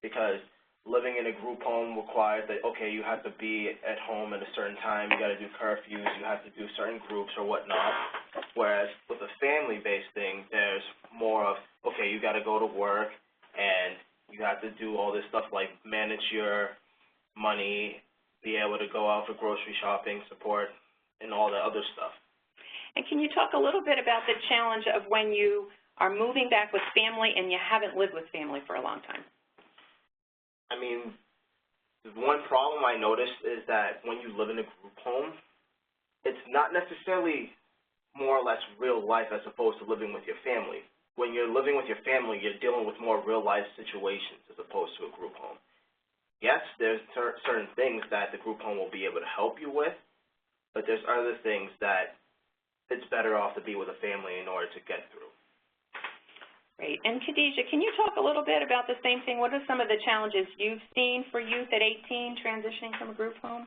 because living in a group home requires that, okay, you have to be at home at a certain time, you got to do curfews, you have to do certain groups or whatnot. Whereas with a family-based thing, there's more of, okay, you got to go to work and you have to do all this stuff like manage your money, be able to go out for grocery shopping, support, and all the other stuff. And can you talk a little bit about the challenge of when you are moving back with family and you haven't lived with family for a long time? I mean, the one problem I noticed is that when you live in a group home, it's not necessarily more or less real life as opposed to living with your family. When you're living with your family, you're dealing with more real-life situations as opposed to a group home. Yes, there's certain things that the group home will be able to help you with, but there's other things that it's better off to be with a family in order to get through. Great. And Khadijah, can you talk a little bit about the same thing? What are some of the challenges you've seen for youth at 18 transitioning from a group home?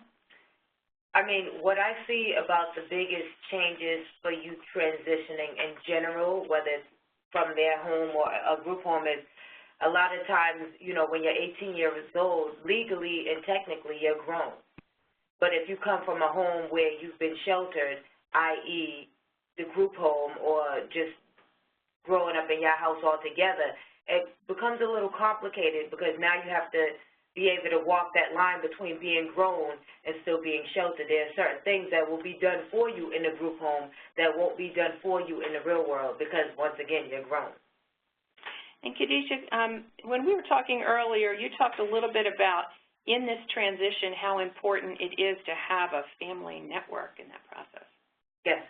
I mean, what I see about the biggest changes for youth transitioning in general, whether it's from their home or a group home, is a lot of times, you know, when you're 18 years old, legally and technically you're grown. But if you come from a home where you've been sheltered, i.e. the group home or just growing up in your house altogether, it becomes a little complicated because now you have to be able to walk that line between being grown and still being sheltered. There are certain things that will be done for you in a group home that won't be done for you in the real world because, once again, you're grown. And Khadijah, when we were talking earlier, you talked a little bit about, in this transition, how important it is to have a family network in that process. Yes.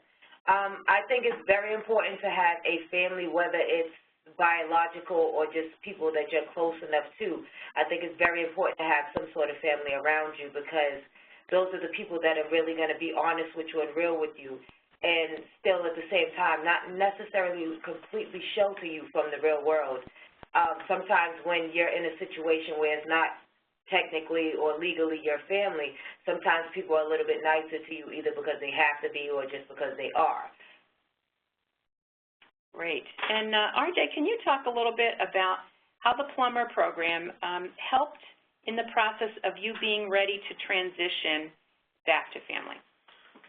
I think it's very important to have a family, whether it's biological or just people that you're close enough to. I think it's very important to have some sort of family around you because those are the people that are really going to be honest with you and real with you and still at the same time not necessarily completely shelter you from the real world. sometimes when you're in a situation where it's not technically or legally your family, sometimes people are a little bit nicer to you either because they have to be or just because they are. Great. And RJ, can you talk a little bit about how the Plummer program helped in the process of you being ready to transition back to family?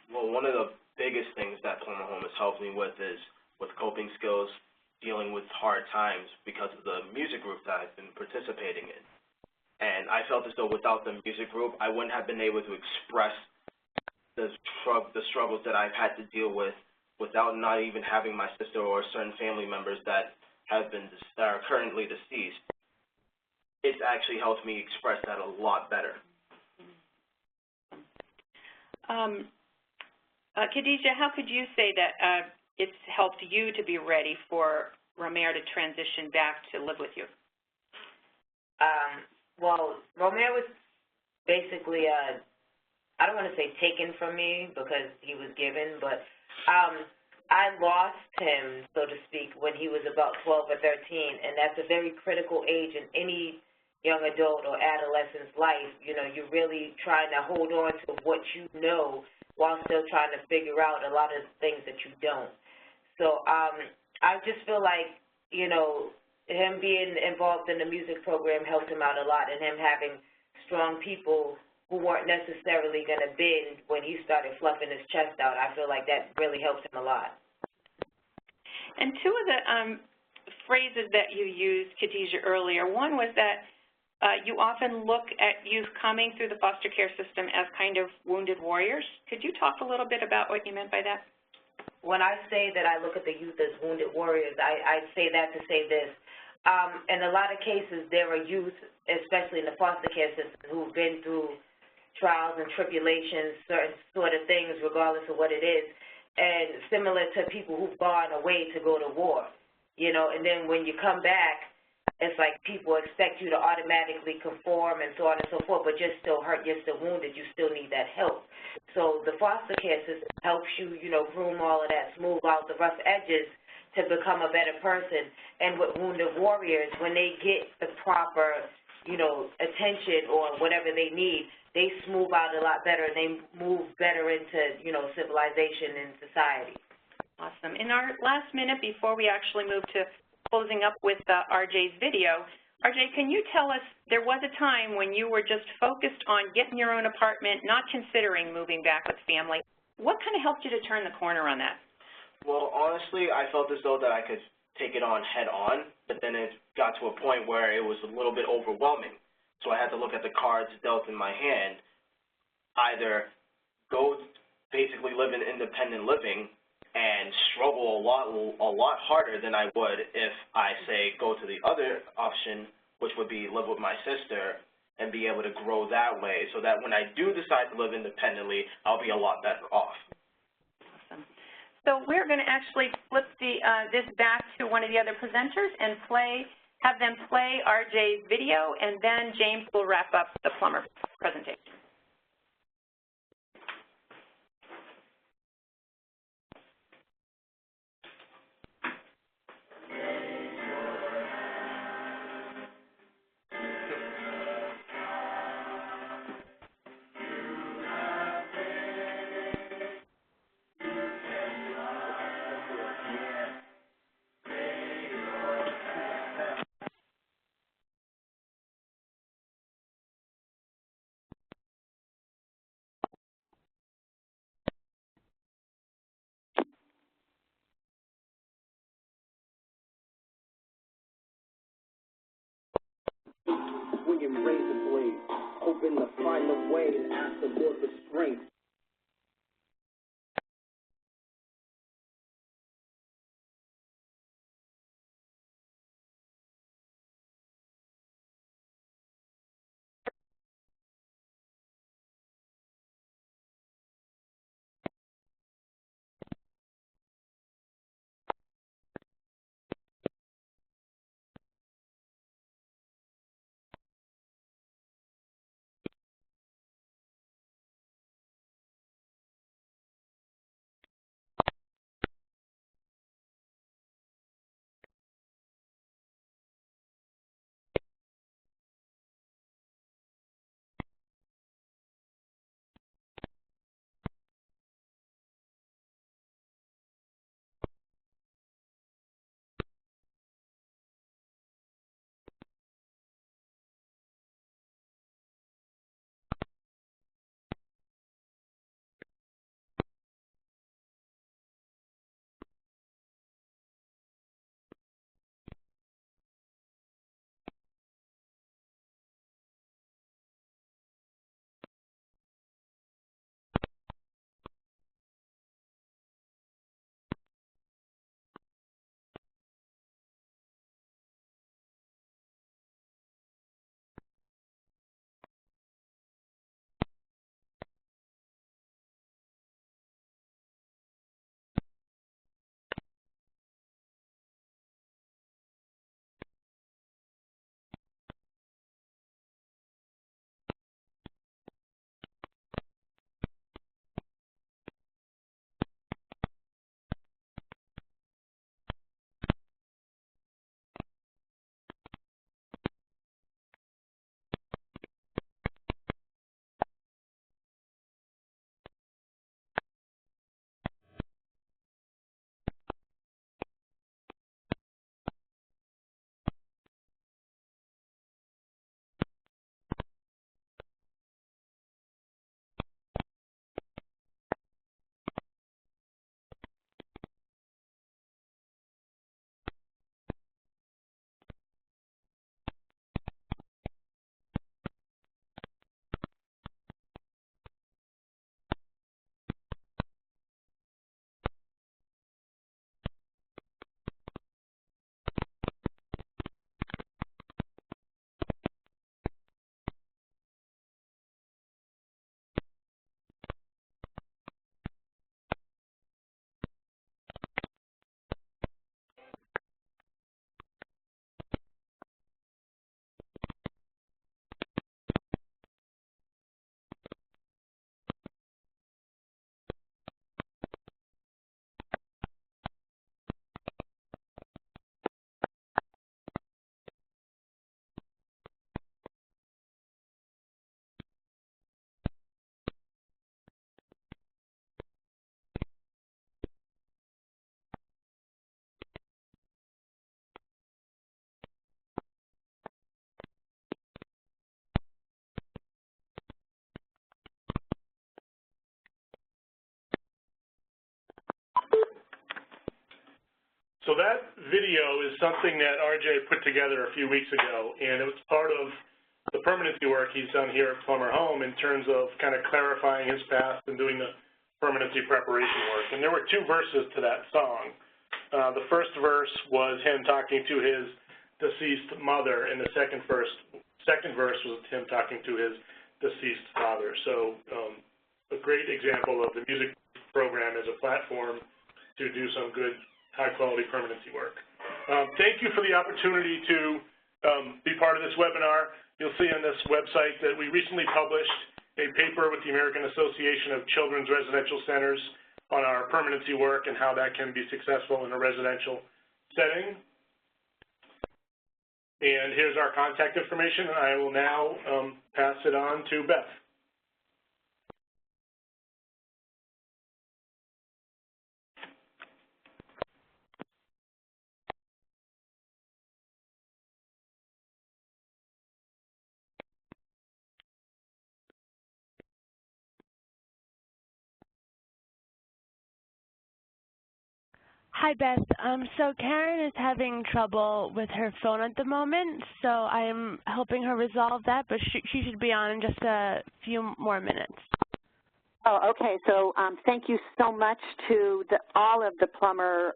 Well, one of the biggest things that Plummer Home has helped me with is with coping skills, dealing with hard times because of the music group that I've been participating in. And I felt as though without the music group, I wouldn't have been able to express the struggles that I've had to deal with without not even having my sister or certain family members that are currently deceased. It's actually helped me express that a lot better. Khadijah, how could you say that it's helped you to be ready for Romer to transition back to live with you? Well, Romer was basically, I don't want to say taken from me because he was given, but I lost him, so to speak, when he was about 12 or 13, and that's a very critical age in any young adult or adolescent's life. You know, you're really trying to hold on to what you know while still trying to figure out a lot of things that you don't. So I just feel like, you know, him being involved in the music program helped him out a lot, and him having strong people who weren't necessarily going to bend when he started fluffing his chest out, I feel like that really helped him a lot. And two of the phrases that you used, Khadijah, earlier, one was that you often look at youth coming through the foster care system as kind of wounded warriors. Could you talk a little bit about what you meant by that? When I say that I look at the youth as wounded warriors, I say that to say this. In a lot of cases, there are youth, especially in the foster care system, who've been through trials and tribulations, certain sort of things, regardless of what it is, and similar to people who've gone away to go to war, you know, and then when you come back, it's like people expect you to automatically conform and so on and so forth, but you're still hurt, you're still wounded, you still need that help. So the foster care system helps you, you know, groom all of that, smooth out the rough edges to become a better person. And with wounded warriors, when they get the proper, you know, attention or whatever they need, they smooth out a lot better and they move better into, you know, civilization and society. Awesome. In our last minute before we actually move to closing up with RJ's video, RJ, can you tell us, there was a time when you were just focused on getting your own apartment, not considering moving back with family. What kind of helped you to turn the corner on that? Well, honestly, I felt as though that I could take it on head on, but then it got to a point where it was a little bit overwhelming. So I had to look at the cards dealt in my hand, either go basically live in independent living and struggle a lot harder than I would if I, say, go to the other option, which would be live with my sister and be able to grow that way so that when I do decide to live independently, I'll be a lot better off. Awesome. So we're going to actually flip this back to one of the other presenters and have them play RJ's video, and then James will wrap up the Plummer presentation. Swinging razor blades, hoping to find a way to ask the Lord for strength. So that video is something that RJ put together a few weeks ago, and it was part of the permanency work he's done here at Plummer Home in terms of kind of clarifying his past and doing the permanency preparation work. And there were two verses to that song. The first verse was him talking to his deceased mother, and the second verse was him talking to his deceased father. So a great example of the music program as a platform to do some good, high-quality permanency work. Thank you for the opportunity to be part of this webinar. You'll see on this website that we recently published a paper with the American Association of Children's Residential Centers on our permanency work and how that can be successful in a residential setting. And here's our contact information. I will now pass it on to Beth. Hi, Beth. So Karen is having trouble with her phone at the moment, so I am helping her resolve that, but she should be on in just a few more minutes. Oh, okay. So thank you so much to all of the Plummer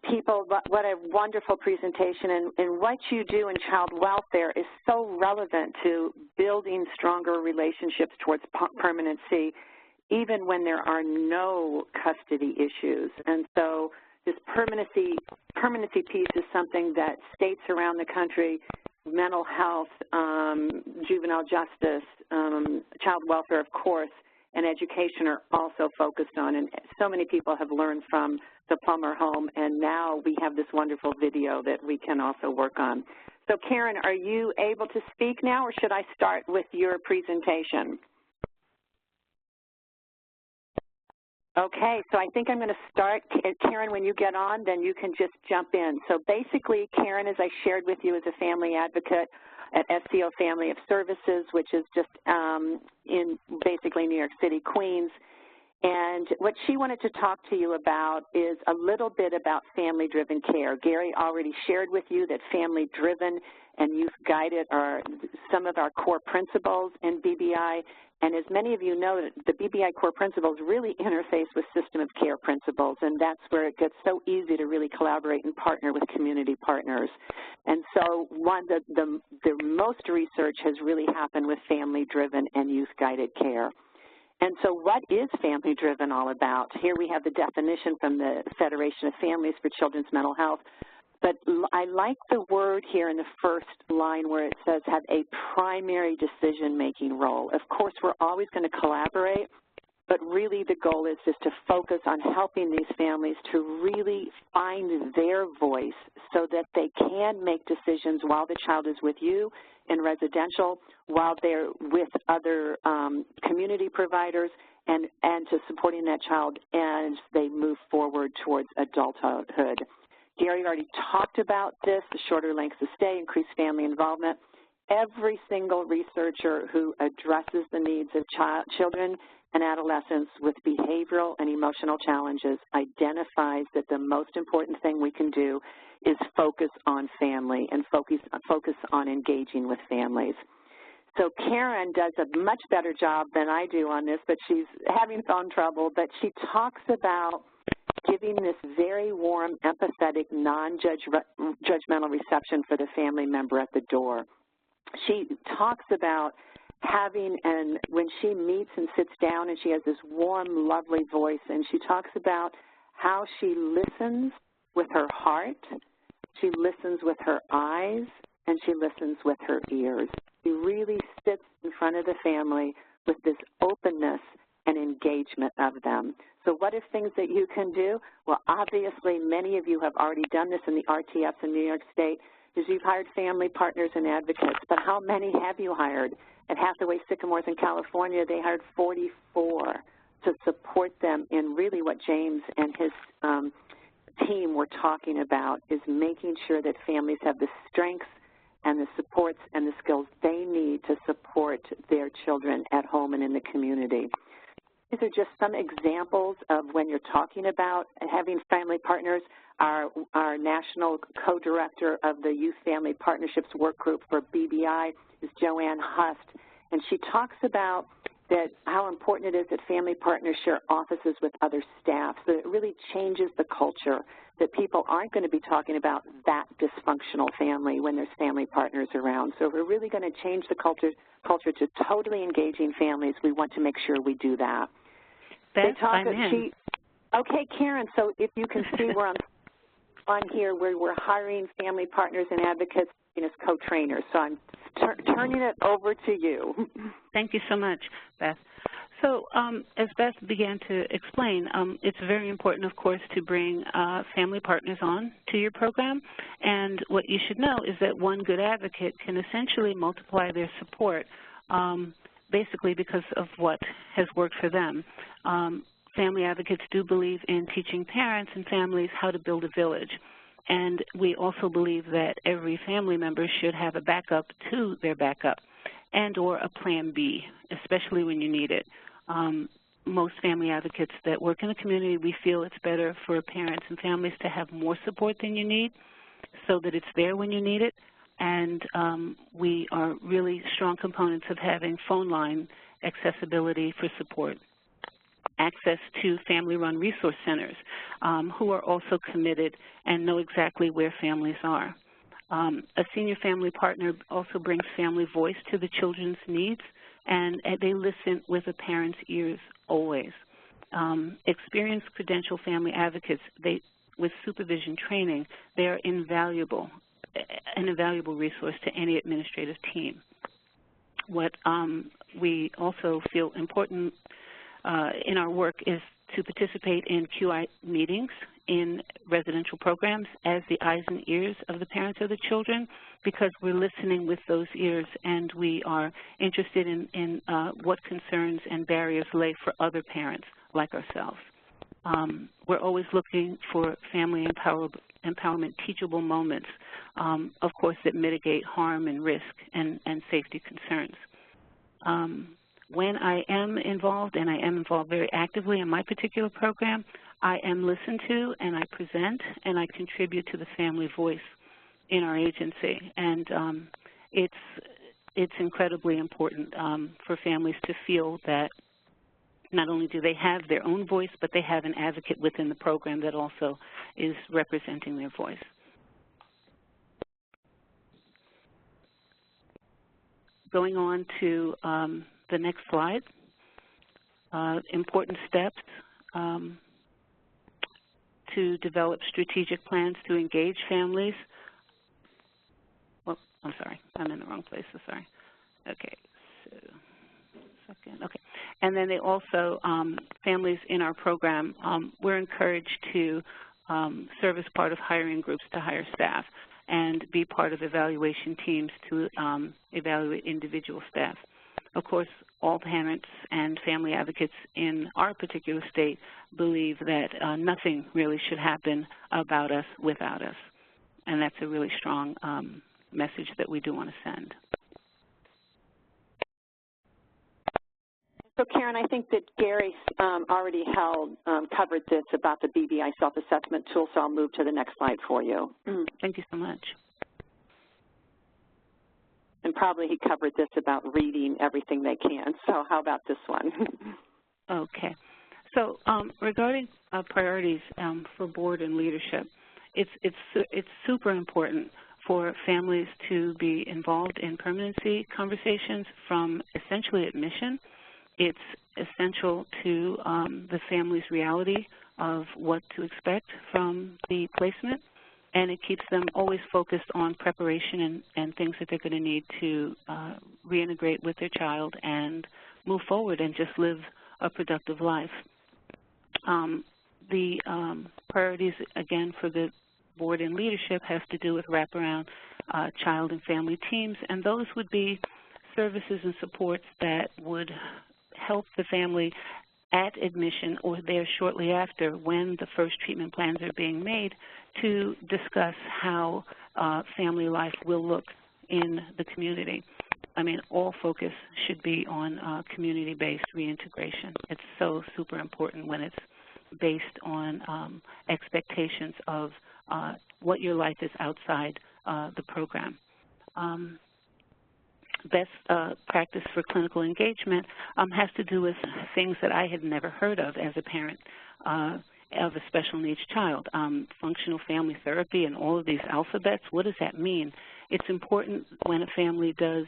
people. What a wonderful presentation. And what you do in child welfare is so relevant to building stronger relationships towards permanency, even when there are no custody issues. And so this permanency piece is something that states around the country, mental health, juvenile justice, child welfare, of course, and education are also focused on. And so many people have learned from the Plummer Home, and now we have this wonderful video that we can also work on. So Karen, are you able to speak now, or should I start with your presentation? Okay, so I think I'm going to start. Karen, when you get on, then you can just jump in. So basically, Karen, as I shared with you, is a family advocate at SCO Family of Services, which is just in basically New York City, Queens. And what she wanted to talk to you about is a little bit about family-driven care. Gary already shared with you that family-driven and youth-guided are some of our core principles in BBI. And as many of you know, the BBI core principles really interface with system of care principles, and that's where it gets so easy to really collaborate and partner with community partners. And so the most research has really happened with family-driven and youth-guided care. And so what is family-driven all about? Here we have the definition from the Federation of Families for Children's Mental Health. But I like the word here in the first line where it says have a primary decision-making role. Of course, we're always going to collaborate, but really the goal is just to focus on helping these families to really find their voice so that they can make decisions while the child is with you in residential, while they're with other community providers, and to supporting that child as they move forward towards adulthood. Gary already talked about this, the shorter lengths of stay, increased family involvement. Every single researcher who addresses the needs of children and adolescents with behavioral and emotional challenges identifies that the most important thing we can do is focus on family and focus on engaging with families. So Karen does a much better job than I do on this, but she's having phone trouble, but she talks about giving this very warm, empathetic, non-judgmental reception for the family member at the door. She talks about having, and when she meets and sits down, and she has this warm, lovely voice, and she talks about how she listens with her heart, she listens with her eyes, and she listens with her ears. She really sits in front of the family with this openness and engagement of them. So what are things that you can do? Well, obviously, many of you have already done this in the RTFs in New York State, is you've hired family partners and advocates. But how many have you hired? At Hathaway Sycamores in California, they hired 44 to support them in really what James and his team were talking about, is making sure that families have the strengths and the supports and the skills they need to support their children at home and in the community. These are just some examples of when you're talking about having family partners. Our national co-director of the Youth Family Partnerships Work Group for BBI is Joanne Hust, and she talks about how important it is that family partners share offices with other staff, so it really changes the culture, that people aren't going to be talking about that dysfunctional family when there's family partners around. So if we're really going to change the culture to totally engaging families, we want to make sure we do that. Beth, I'm in. Okay, Karen, so if you can see we're on here where we're hiring family partners and advocates as co-trainers. So I'm turning it over to you. Thank you so much, Beth. So as Beth began to explain, it's very important, of course, to bring family partners on to your program. And what you should know is that one good advocate can essentially multiply their support, basically because of what has worked for them. Family advocates do believe in teaching parents and families how to build a village. And we also believe that every family member should have a backup to their backup and or a plan B, especially when you need it. Most family advocates that work in the community, we feel it's better for parents and families to have more support than you need so that it's there when you need it. And we are really strong components of having phone line accessibility for support, access to family-run resource centers who are also committed and know exactly where families are. A senior family partner also brings family voice to the children's needs, and they listen with a parent's ears always. Experienced credentialed family advocates, with supervision training, they are an invaluable resource to any administrative team. What we also feel important in our work is to participate in QI meetings in residential programs as the eyes and ears of the parents of the children, because we're listening with those ears and we are interested in what concerns and barriers lay for other parents like ourselves. We're always looking for family empowerment teachable moments, of course, that mitigate harm and risk and safety concerns. When I am involved, and I am involved very actively in my particular program, I am listened to and I present and I contribute to the family voice in our agency. And it's incredibly important for families to feel that not only do they have their own voice, but they have an advocate within the program that also is representing their voice. Going on to the next slide, important steps to develop strategic plans to engage families. Well, I'm sorry, I'm in the wrong place, so sorry. Okay, so second, okay. And then they also, families in our program, we're encouraged to serve as part of hiring groups to hire staff and be part of evaluation teams to evaluate individual staff. Of course, all parents and family advocates in our particular state believe that nothing really should happen about us without us. And that's a really strong message that we do want to send. So, Karen, I think that Gary already covered this about the BBI self-assessment tool, so I'll move to the next slide for you. Thank you so much. And probably he covered this about reading everything they can. So how about this one? Okay. So regarding priorities for board and leadership, it's super important for families to be involved in permanency conversations from essentially admission. It's essential to the family's reality of what to expect from the placement, and it keeps them always focused on preparation and things that they're going to need to reintegrate with their child and move forward and just live a productive life. The priorities, again, for the board and leadership has to do with wraparound child and family teams, and those would be services and supports that would help the family at admission or there shortly after when the first treatment plans are being made to discuss how family life will look in the community. I mean, all focus should be on community-based reintegration. It's so super important when it's based on expectations of what your life is outside the program. Best practice for clinical engagement has to do with things that I had never heard of as a parent of a special needs child. Functional family therapy and all of these alphabets, what does that mean? It's important when a family does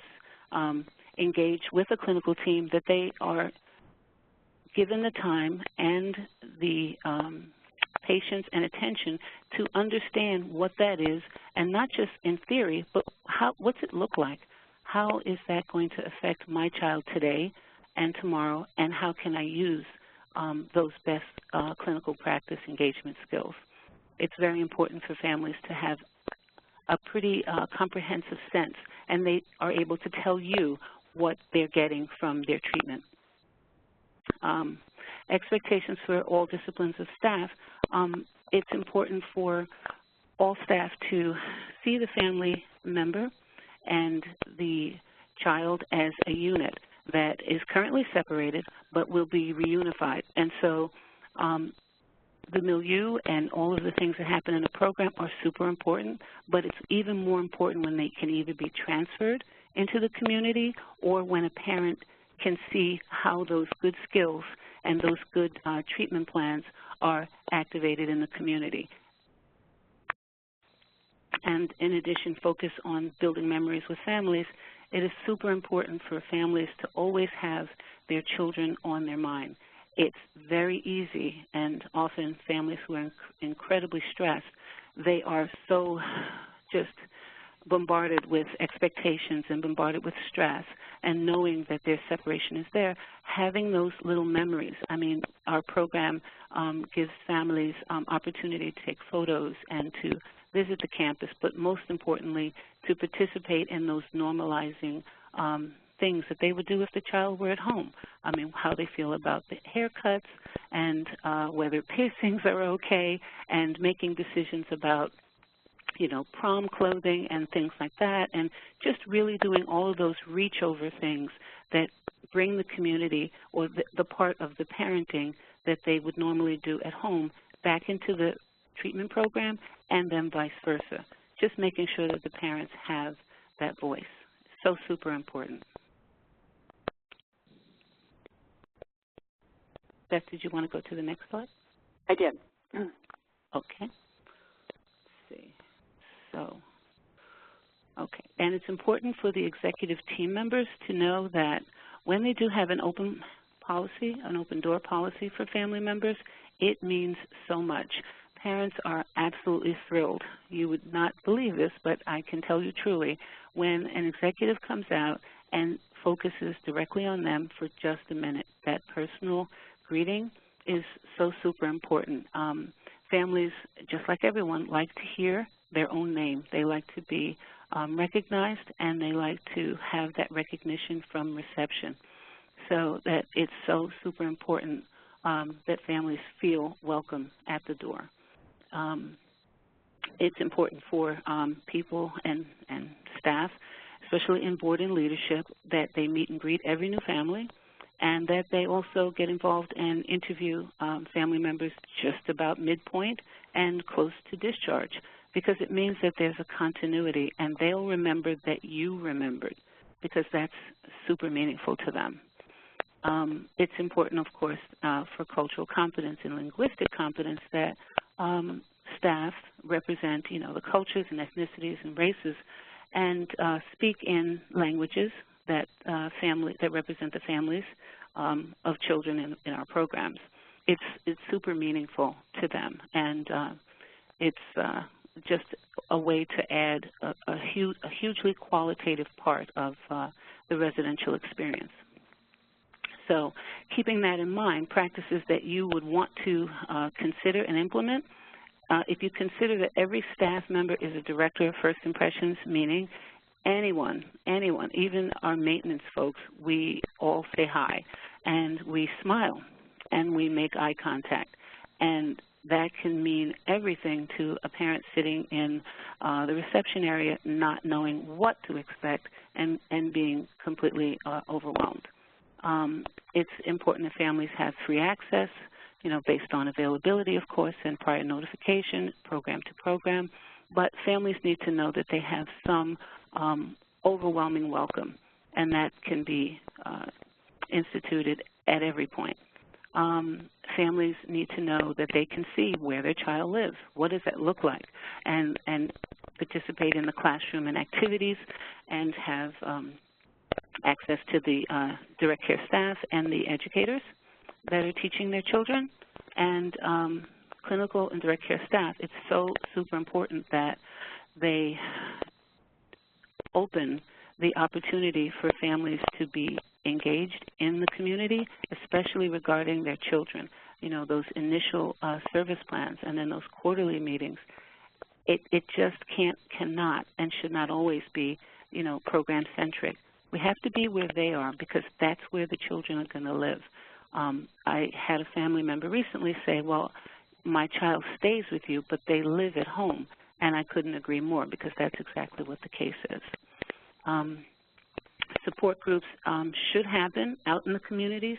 engage with a clinical team that they are given the time and the patience and attention to understand what that is, and not just in theory, but what's it look like? How is that going to affect my child today and tomorrow, and how can I use those best clinical practice engagement skills? It's very important for families to have a pretty comprehensive sense, and they are able to tell you what they're getting from their treatment. Expectations for all disciplines of staff. It's important for all staff to see the family member and the child as a unit that is currently separated but will be reunified. And so the milieu and all of the things that happen in a program are super important, but it's even more important when they can either be transferred into the community or when a parent can see how those good skills and those good treatment plans are activated in the community. And in addition, focus on building memories with families. It is super important for families to always have their children on their mind. It's very easy, and often families who are incredibly stressed, they are so just bombarded with expectations and bombarded with stress, and knowing that their separation is there, having those little memories. I mean, our program gives families opportunity to take photos and to visit the campus, but most importantly, to participate in those normalizing things that they would do if the child were at home. I mean, how they feel about the haircuts and whether piercings are okay, and making decisions about, you know, prom clothing and things like that, and just really doing all of those reach-over things that bring the community or the part of the parenting that they would normally do at home back into the treatment program, and then vice versa. Just making sure that the parents have that voice. So super important. Beth, did you want to go to the next slide? I did. Okay. Let's see. So, okay. And it's important for the executive team members to know that when they do have an open policy, an open door policy for family members, it means so much. Parents are absolutely thrilled. You would not believe this, but I can tell you truly, when an executive comes out and focuses directly on them for just a minute, that personal greeting is so super important. Families, just like everyone, like to hear their own name. They like to be recognized, and they like to have that recognition from reception. So that it's so super important that families feel welcome at the door. It's important for people and staff, especially in board and leadership, that they meet and greet every new family, and that they also get involved and interview family members just about midpoint and close to discharge, because it means that there's a continuity, and they'll remember that you remembered, because that's super meaningful to them. It's important, of course, for cultural competence and linguistic competence that staff represent, you know, the cultures and ethnicities and races, and speak in languages that represent the families of children in our programs. It's super meaningful to them, and it's just a way to add a hugely qualitative part of the residential experience. So keeping that in mind, practices that you would want to consider and implement, if you consider that every staff member is a director of first impressions, meaning anyone, even our maintenance folks, we all say hi, and we smile, and we make eye contact. And that can mean everything to a parent sitting in the reception area not knowing what to expect and being completely overwhelmed. It's important that families have free access, based on availability, of course, and prior notification, program to program, but families need to know that they have some overwhelming welcome, and that can be instituted at every point. Families need to know that they can see where their child lives. What does that look like? And participate in the classroom and activities and have access to the direct care staff and the educators that are teaching their children. And clinical and direct care staff, it's so super important that they open the opportunity for families to be engaged in the community, especially regarding their children. Those initial service plans and then those quarterly meetings, it just cannot and should not always be, program-centric. We have to be where they are because that's where the children are going to live. I had a family member recently say, well, my child stays with you, but they live at home, and I couldn't agree more because that's exactly what the case is. Support groups should happen out in the communities,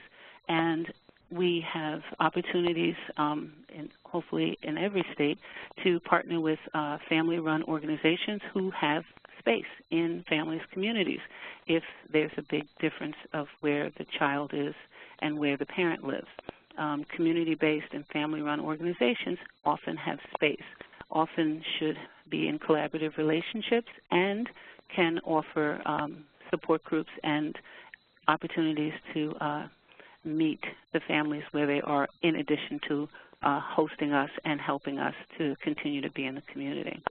and we have opportunities, hopefully in every state, to partner with family-run organizations who have space in families' communities if there's a big difference of where the child is and where the parent lives. Community-based and family-run organizations often have space, often should be in collaborative relationships, and can offer support groups and opportunities to meet the families where they are, in addition to hosting us and helping us to continue to be in the community.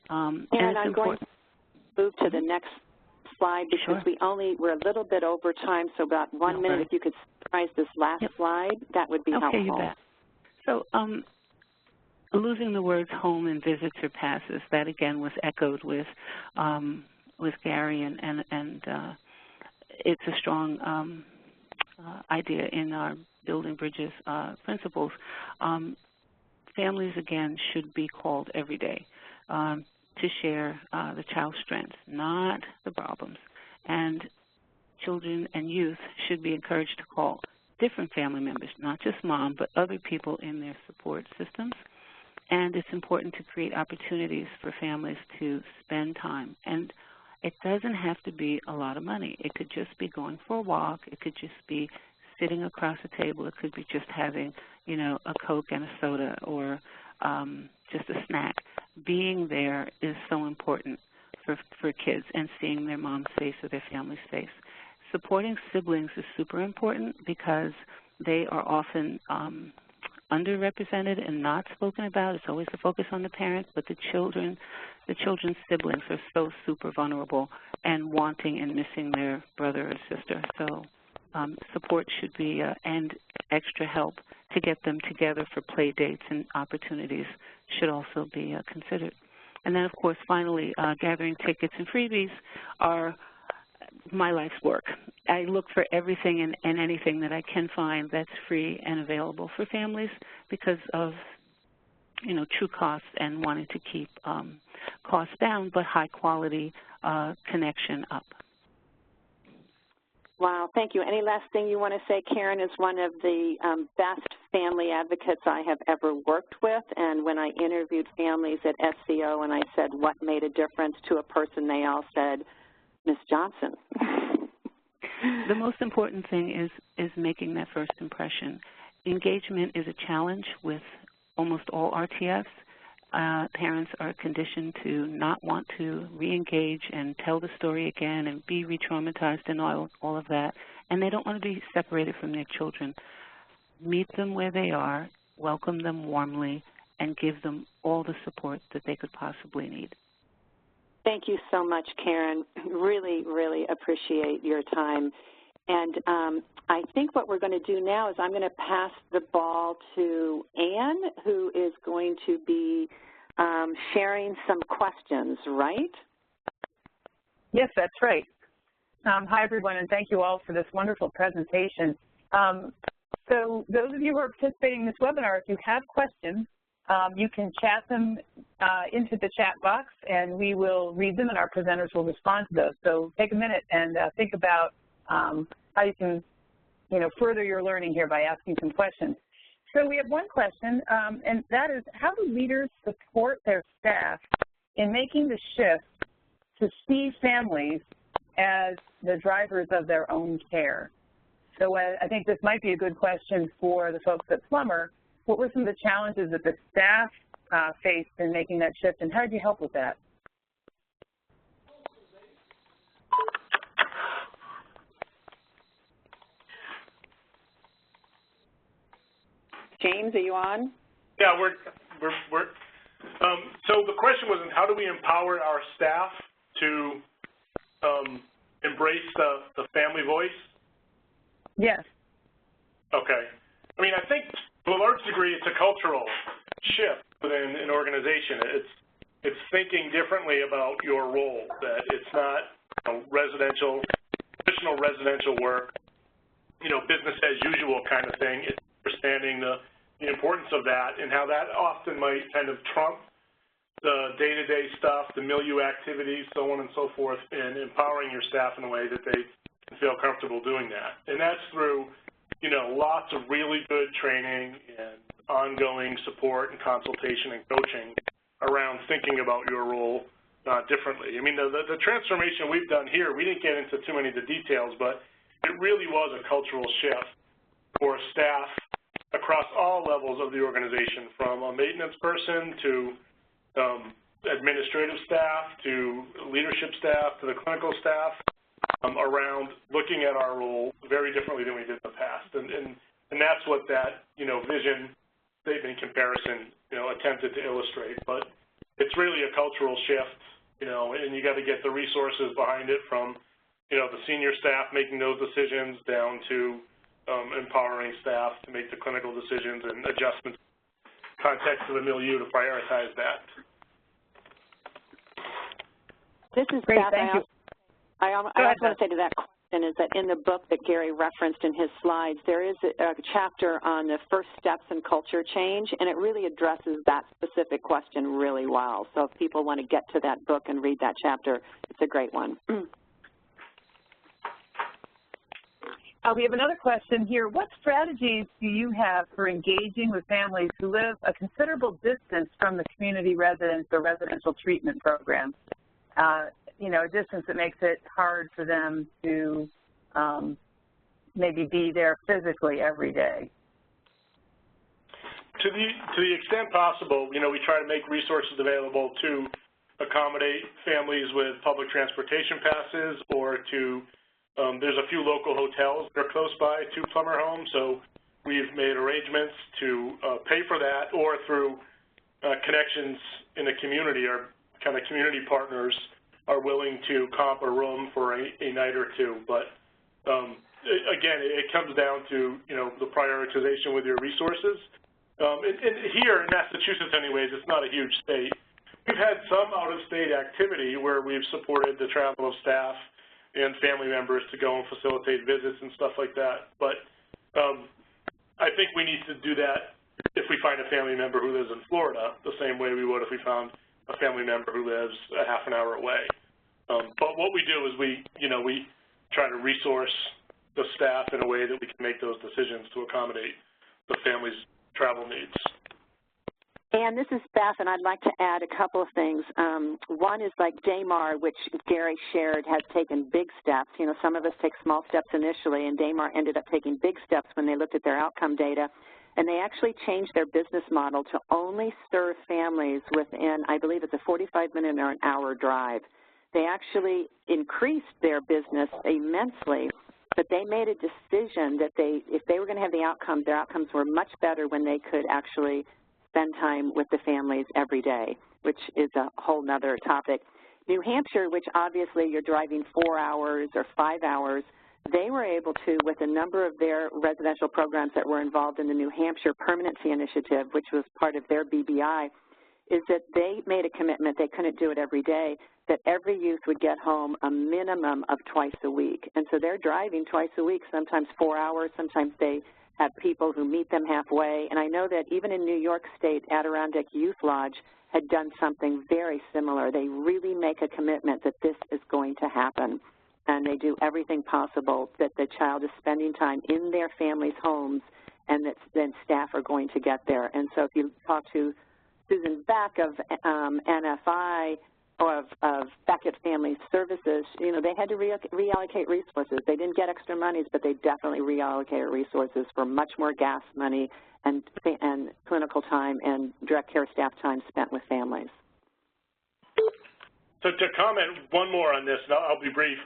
And I'm going to move to the next slide because we're a little bit over time, so about 1 minute. If you could summarize this last slide, that would be helpful. You bet. So losing the words home and visits or passes, that again was echoed with Gary, and it's a strong idea in our Building Bridges principles. Families, again, should be called every day to share the child's strengths, not the problems. And children and youth should be encouraged to call different family members, not just mom, but other people in their support systems. And it's important to create opportunities for families to spend time. And it doesn't have to be a lot of money. It could just be going for a walk. It could just be sitting across a table. It could be just having, a Coke and a soda or just a snack. Being there is so important for kids, and seeing their mom's face or their family's face. Supporting siblings is super important because they are often underrepresented and not spoken about. It's always the focus on the parent, but the children's siblings are so super vulnerable and wanting and missing their brother or sister. So support should be, and extra help to get them together for play dates and opportunities should also be considered. And then, of course, finally, gathering tickets and freebies are my life's work. I look for everything and anything that I can find that's free and available for families because of, true costs and wanting to keep costs down, but high quality connection up. Wow, thank you. Any last thing you want to say? Karen is one of the best family advocates I have ever worked with, and when I interviewed families at SCO and I said what made a difference to a person, they all said, Ms. Johnson. The most important thing is making that first impression. Engagement is a challenge with almost all RTFs. Parents are conditioned to not want to re-engage and tell the story again and be re-traumatized and all of that, and they don't want to be separated from their children. Meet them where they are, welcome them warmly, and give them all the support that they could possibly need. Thank you so much, Karen. Really, really appreciate your time. And I think what we're going to do now is I'm going to pass the ball to Anne, who is going to be sharing some questions, right? Yes, that's right. Hi, everyone, and thank you all for this wonderful presentation. So those of you who are participating in this webinar, if you have questions, you can chat them into the chat box, and we will read them, and our presenters will respond to those. So take a minute and think about how you can, further your learning here by asking some questions. So we have one question, and that is, how do leaders support their staff in making the shift to see families as the drivers of their own care? So I think this might be a good question for the folks at Plummer. What were some of the challenges that the staff faced in making that shift, and how did you help with that? James, are you on? Yeah, we're so the question was, how do we empower our staff to embrace the family voice? Yes. Okay. I mean, I think to a large degree it's a cultural shift within an organization. It's thinking differently about your role, that it's not traditional residential work, business as usual kind of thing. It's understanding the importance of that and how that often might kind of trump the day-to-day stuff, the milieu activities, so on and so forth, and empowering your staff in a way that they can feel comfortable doing that. And that's through, lots of really good training and ongoing support and consultation and coaching around thinking about your role differently. I mean, the transformation we've done here, we didn't get into too many of the details, but it really was a cultural shift for staff across all levels of the organization, from a maintenance person to administrative staff to leadership staff to the clinical staff, around looking at our role very differently than we did in the past. And that's what that, vision statement comparison, attempted to illustrate. But it's really a cultural shift, and you got to get the resources behind it, from, the senior staff making those decisions down to empowering staff to make the clinical decisions and adjustments context of the milieu to prioritize that. This is Great, Beth. thank you. I also want to say to that question is that in the book that Gary referenced in his slides, there is a chapter on the first steps in culture change, and it really addresses that specific question really well. So if people want to get to that book and read that chapter, it's a great one. We have another question here. What strategies do you have for engaging with families who live a considerable distance from the community residence or residential treatment program? A distance that makes it hard for them to maybe be there physically every day. To the extent possible, we try to make resources available to accommodate families with public transportation passes, or to there's a few local hotels that are close by to Plummer Home, so we've made arrangements to pay for that, or through connections in the community. Our kind of community partners are willing to comp a room for a night or two. But again, it comes down to the prioritization with your resources. And here in Massachusetts, anyways, it's not a huge state. We've had some out-of-state activity where we've supported the travel of staff and family members to go and facilitate visits and stuff like that. But I think we need to do that if we find a family member who lives in Florida, the same way we would if we found a family member who lives a half an hour away. But what we do is we try to resource the staff in a way that we can make those decisions to accommodate the family's travel needs. And this is Beth, and I'd like to add a couple of things. One is like Damar, which Gary shared, has taken big steps. Some of us take small steps initially, and Damar ended up taking big steps when they looked at their outcome data. And they actually changed their business model to only serve families within, I believe it's a 45-minute or an hour drive. They actually increased their business immensely, but they made a decision that if they were going to have the outcome, their outcomes were much better when they could actually spend time with the families every day, which is a whole nother topic. New Hampshire, which obviously you're driving 4 hours or 5 hours, they were able to, with a number of their residential programs that were involved in the New Hampshire Permanency initiative, which was part of their BBI, is that they made a commitment, they couldn't do it every day, that every youth would get home a minimum of twice a week. And so they're driving twice a week, sometimes 4 hours, sometimes they have people who meet them halfway. And I know that even in New York State, Adirondack Youth Lodge had done something very similar. They really make a commitment that this is going to happen. And they do everything possible that the child is spending time in their family's homes and that then staff are going to get there. And so if you talk to Susan Beck of NFI or of Beckett Family Services, you know, they had to reallocate resources. They didn't get extra monies, but they definitely reallocated resources for much more gas money and clinical time and direct care staff time spent with families. So to comment one more on this, and I'll be brief.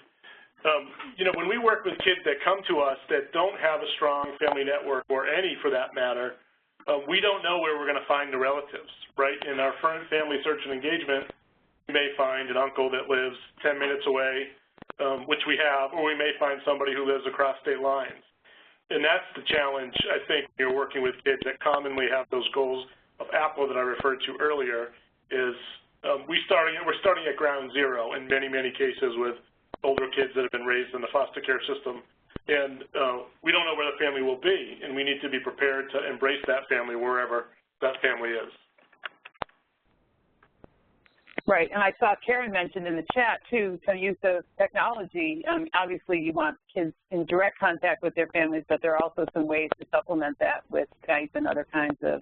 You know, when we work with kids that come to us that don't have a strong family network, or any for that matter, we don't know where we're going to find the relatives, right? In our family search and engagement, we may find an uncle that lives 10 minutes away, which we have, or we may find somebody who lives across state lines. And that's the challenge, I think, when you're working with kids that commonly have those goals of APLA that I referred to earlier, is we're starting at ground zero in many, many cases with older kids that have been raised in the foster care system. And we don't know where the family will be, and we need to be prepared to embrace that family wherever that family is. Right, and I saw Karen mentioned in the chat, too, some use of technology. Obviously, you want kids in direct contact with their families, but there are also some ways to supplement that with Skype and other kinds of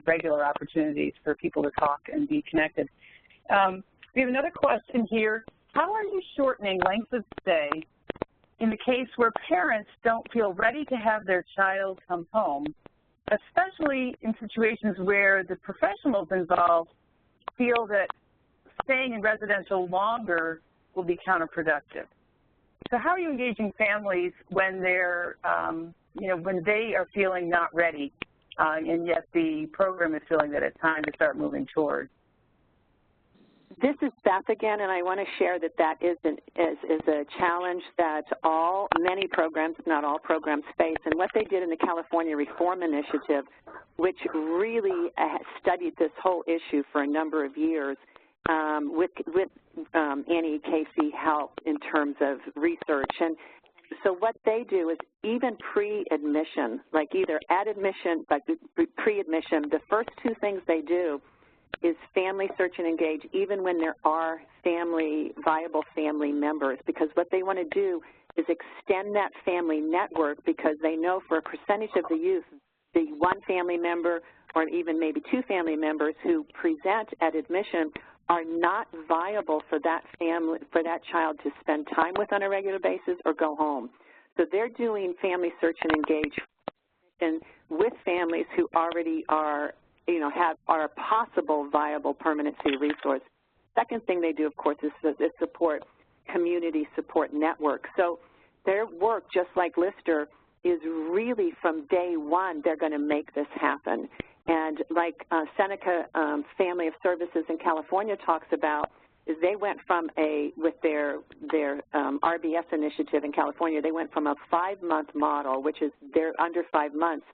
regular opportunities for people to talk and be connected. We have another question here. How are you shortening length of stay in the case where parents don't feel ready to have their child come home, especially in situations where the professionals involved feel that staying in residential longer will be counterproductive? So how are you engaging families when they're, you know, when they are feeling not ready, and yet the program is feeling that it's time to start moving toward? This is Beth again, and I want to share that that is a challenge that many programs, if not all programs, face. And what they did in the California Reform Initiative, which really studied this whole issue for a number of years, with Annie Casey help in terms of research. And so what they do is even pre-admission, like either at admission, like pre-admission, the first two things they do is family search and engage, even when there are viable family members, because what they want to do is extend that family network, because they know for a percentage of the youth, the one family member or even maybe two family members who present at admission are not viable for that family, for that child to spend time with on a regular basis or go home. So they're doing family search and engage with families who already are, you know, are a possible viable permanency resource. Second thing they do, of course, is support community support networks. So their work, just like Lister, is really from day one they're going to make this happen. And like Seneca Family of Services in California talks about, is they went from with their RBS initiative in California, they went from a 5-month model, which is they're under 5 months,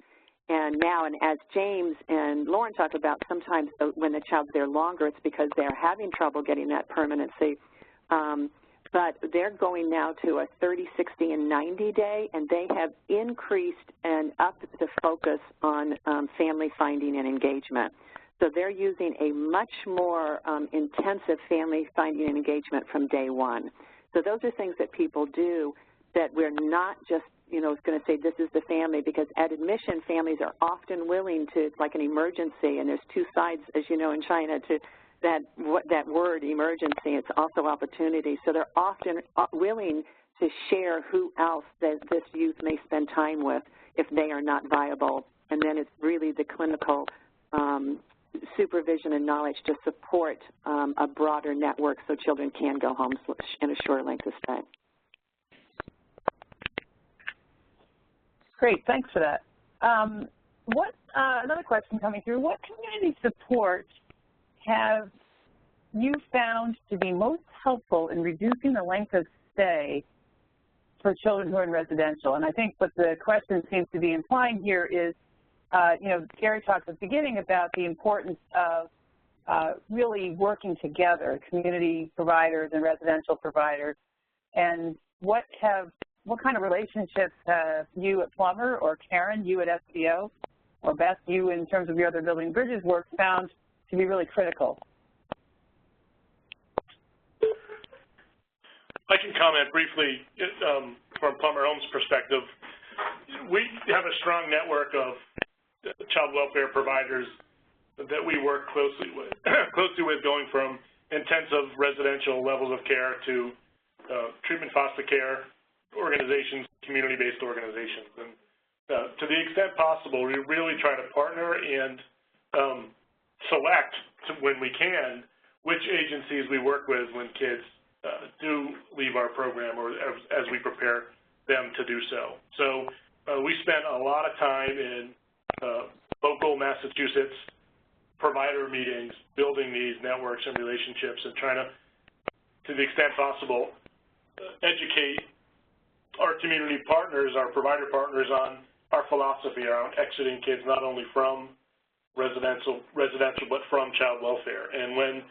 and now, and as James and Lauren talk about, sometimes when the child's there longer, it's because they're having trouble getting that permanency. But they're going now to a 30, 60, and 90-day, and they have increased and upped the focus on family finding and engagement. So they're using a much more intensive family finding and engagement from day one. So those are things that people do that we're not just, you know, going to say this is the family, because at admission, families are often willing to, it's like an emergency, and there's two sides, as you know, in China, to that word emergency. It's also opportunity. So they're often willing to share who else that this youth may spend time with if they are not viable. And then it's really the clinical supervision and knowledge to support a broader network so children can go home in a shorter length of stay. Great, thanks for that. Another question coming through, what community support have you found to be most helpful in reducing the length of stay for children who are in residential? And I think what the question seems to be implying here is, you know, Gary talked at the beginning about the importance of really working together, community providers and residential providers. And what kind of relationships have you at Plummer, or Karen, you at SBO, or Beth, you in terms of your other Building Bridges work, found to be really critical? I can comment briefly from Plummer Homes' perspective. We have a strong network of child welfare providers that we work closely with, going from intensive residential levels of care to treatment foster care organizations, community-based organizations. And to the extent possible, we really try to partner and select, when we can, which agencies we work with when kids do leave our program, or as we prepare them to do so. So we spent a lot of time in local Massachusetts provider meetings, building these networks and relationships, and trying to the extent possible, educate our community partners, our provider partners, on our philosophy around exiting kids not only from residential, but from child welfare. And when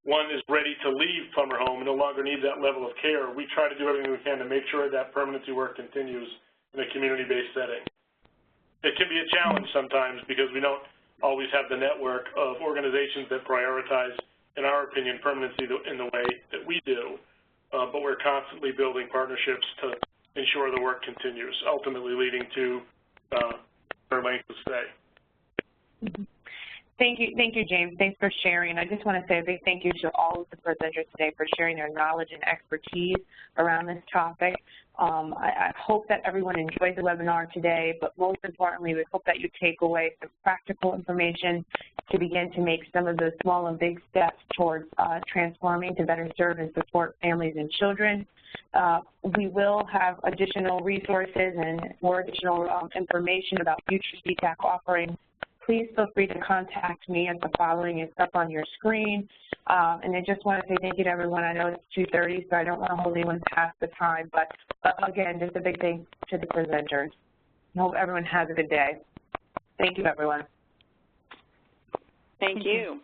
one is ready to leave Plummer Home and no longer needs that level of care, we try to do everything we can to make sure that permanency work continues in a community-based setting. It can be a challenge sometimes because we don't always have the network of organizations that prioritize, in our opinion, permanency in the way that we do, but we're constantly building partnerships to ensure the work continues, ultimately leading to their length of stay. Thank you, James. Thanks for sharing. I just want to say a big thank you to all of the presenters today for sharing their knowledge and expertise around this topic. I hope that everyone enjoyed the webinar today, but most importantly, we hope that you take away some practical information to begin to make some of those small and big steps towards transforming to better serve and support families and children. We will have additional resources and more additional information about future CTAC offerings. Please feel free to contact me at the following. It's up on your screen. And I just want to say thank you to everyone. I know it's 2:30, so I don't want to hold anyone past the time. But again, just a big thanks to the presenters. I hope everyone has a good day. Thank you, everyone. Thank you.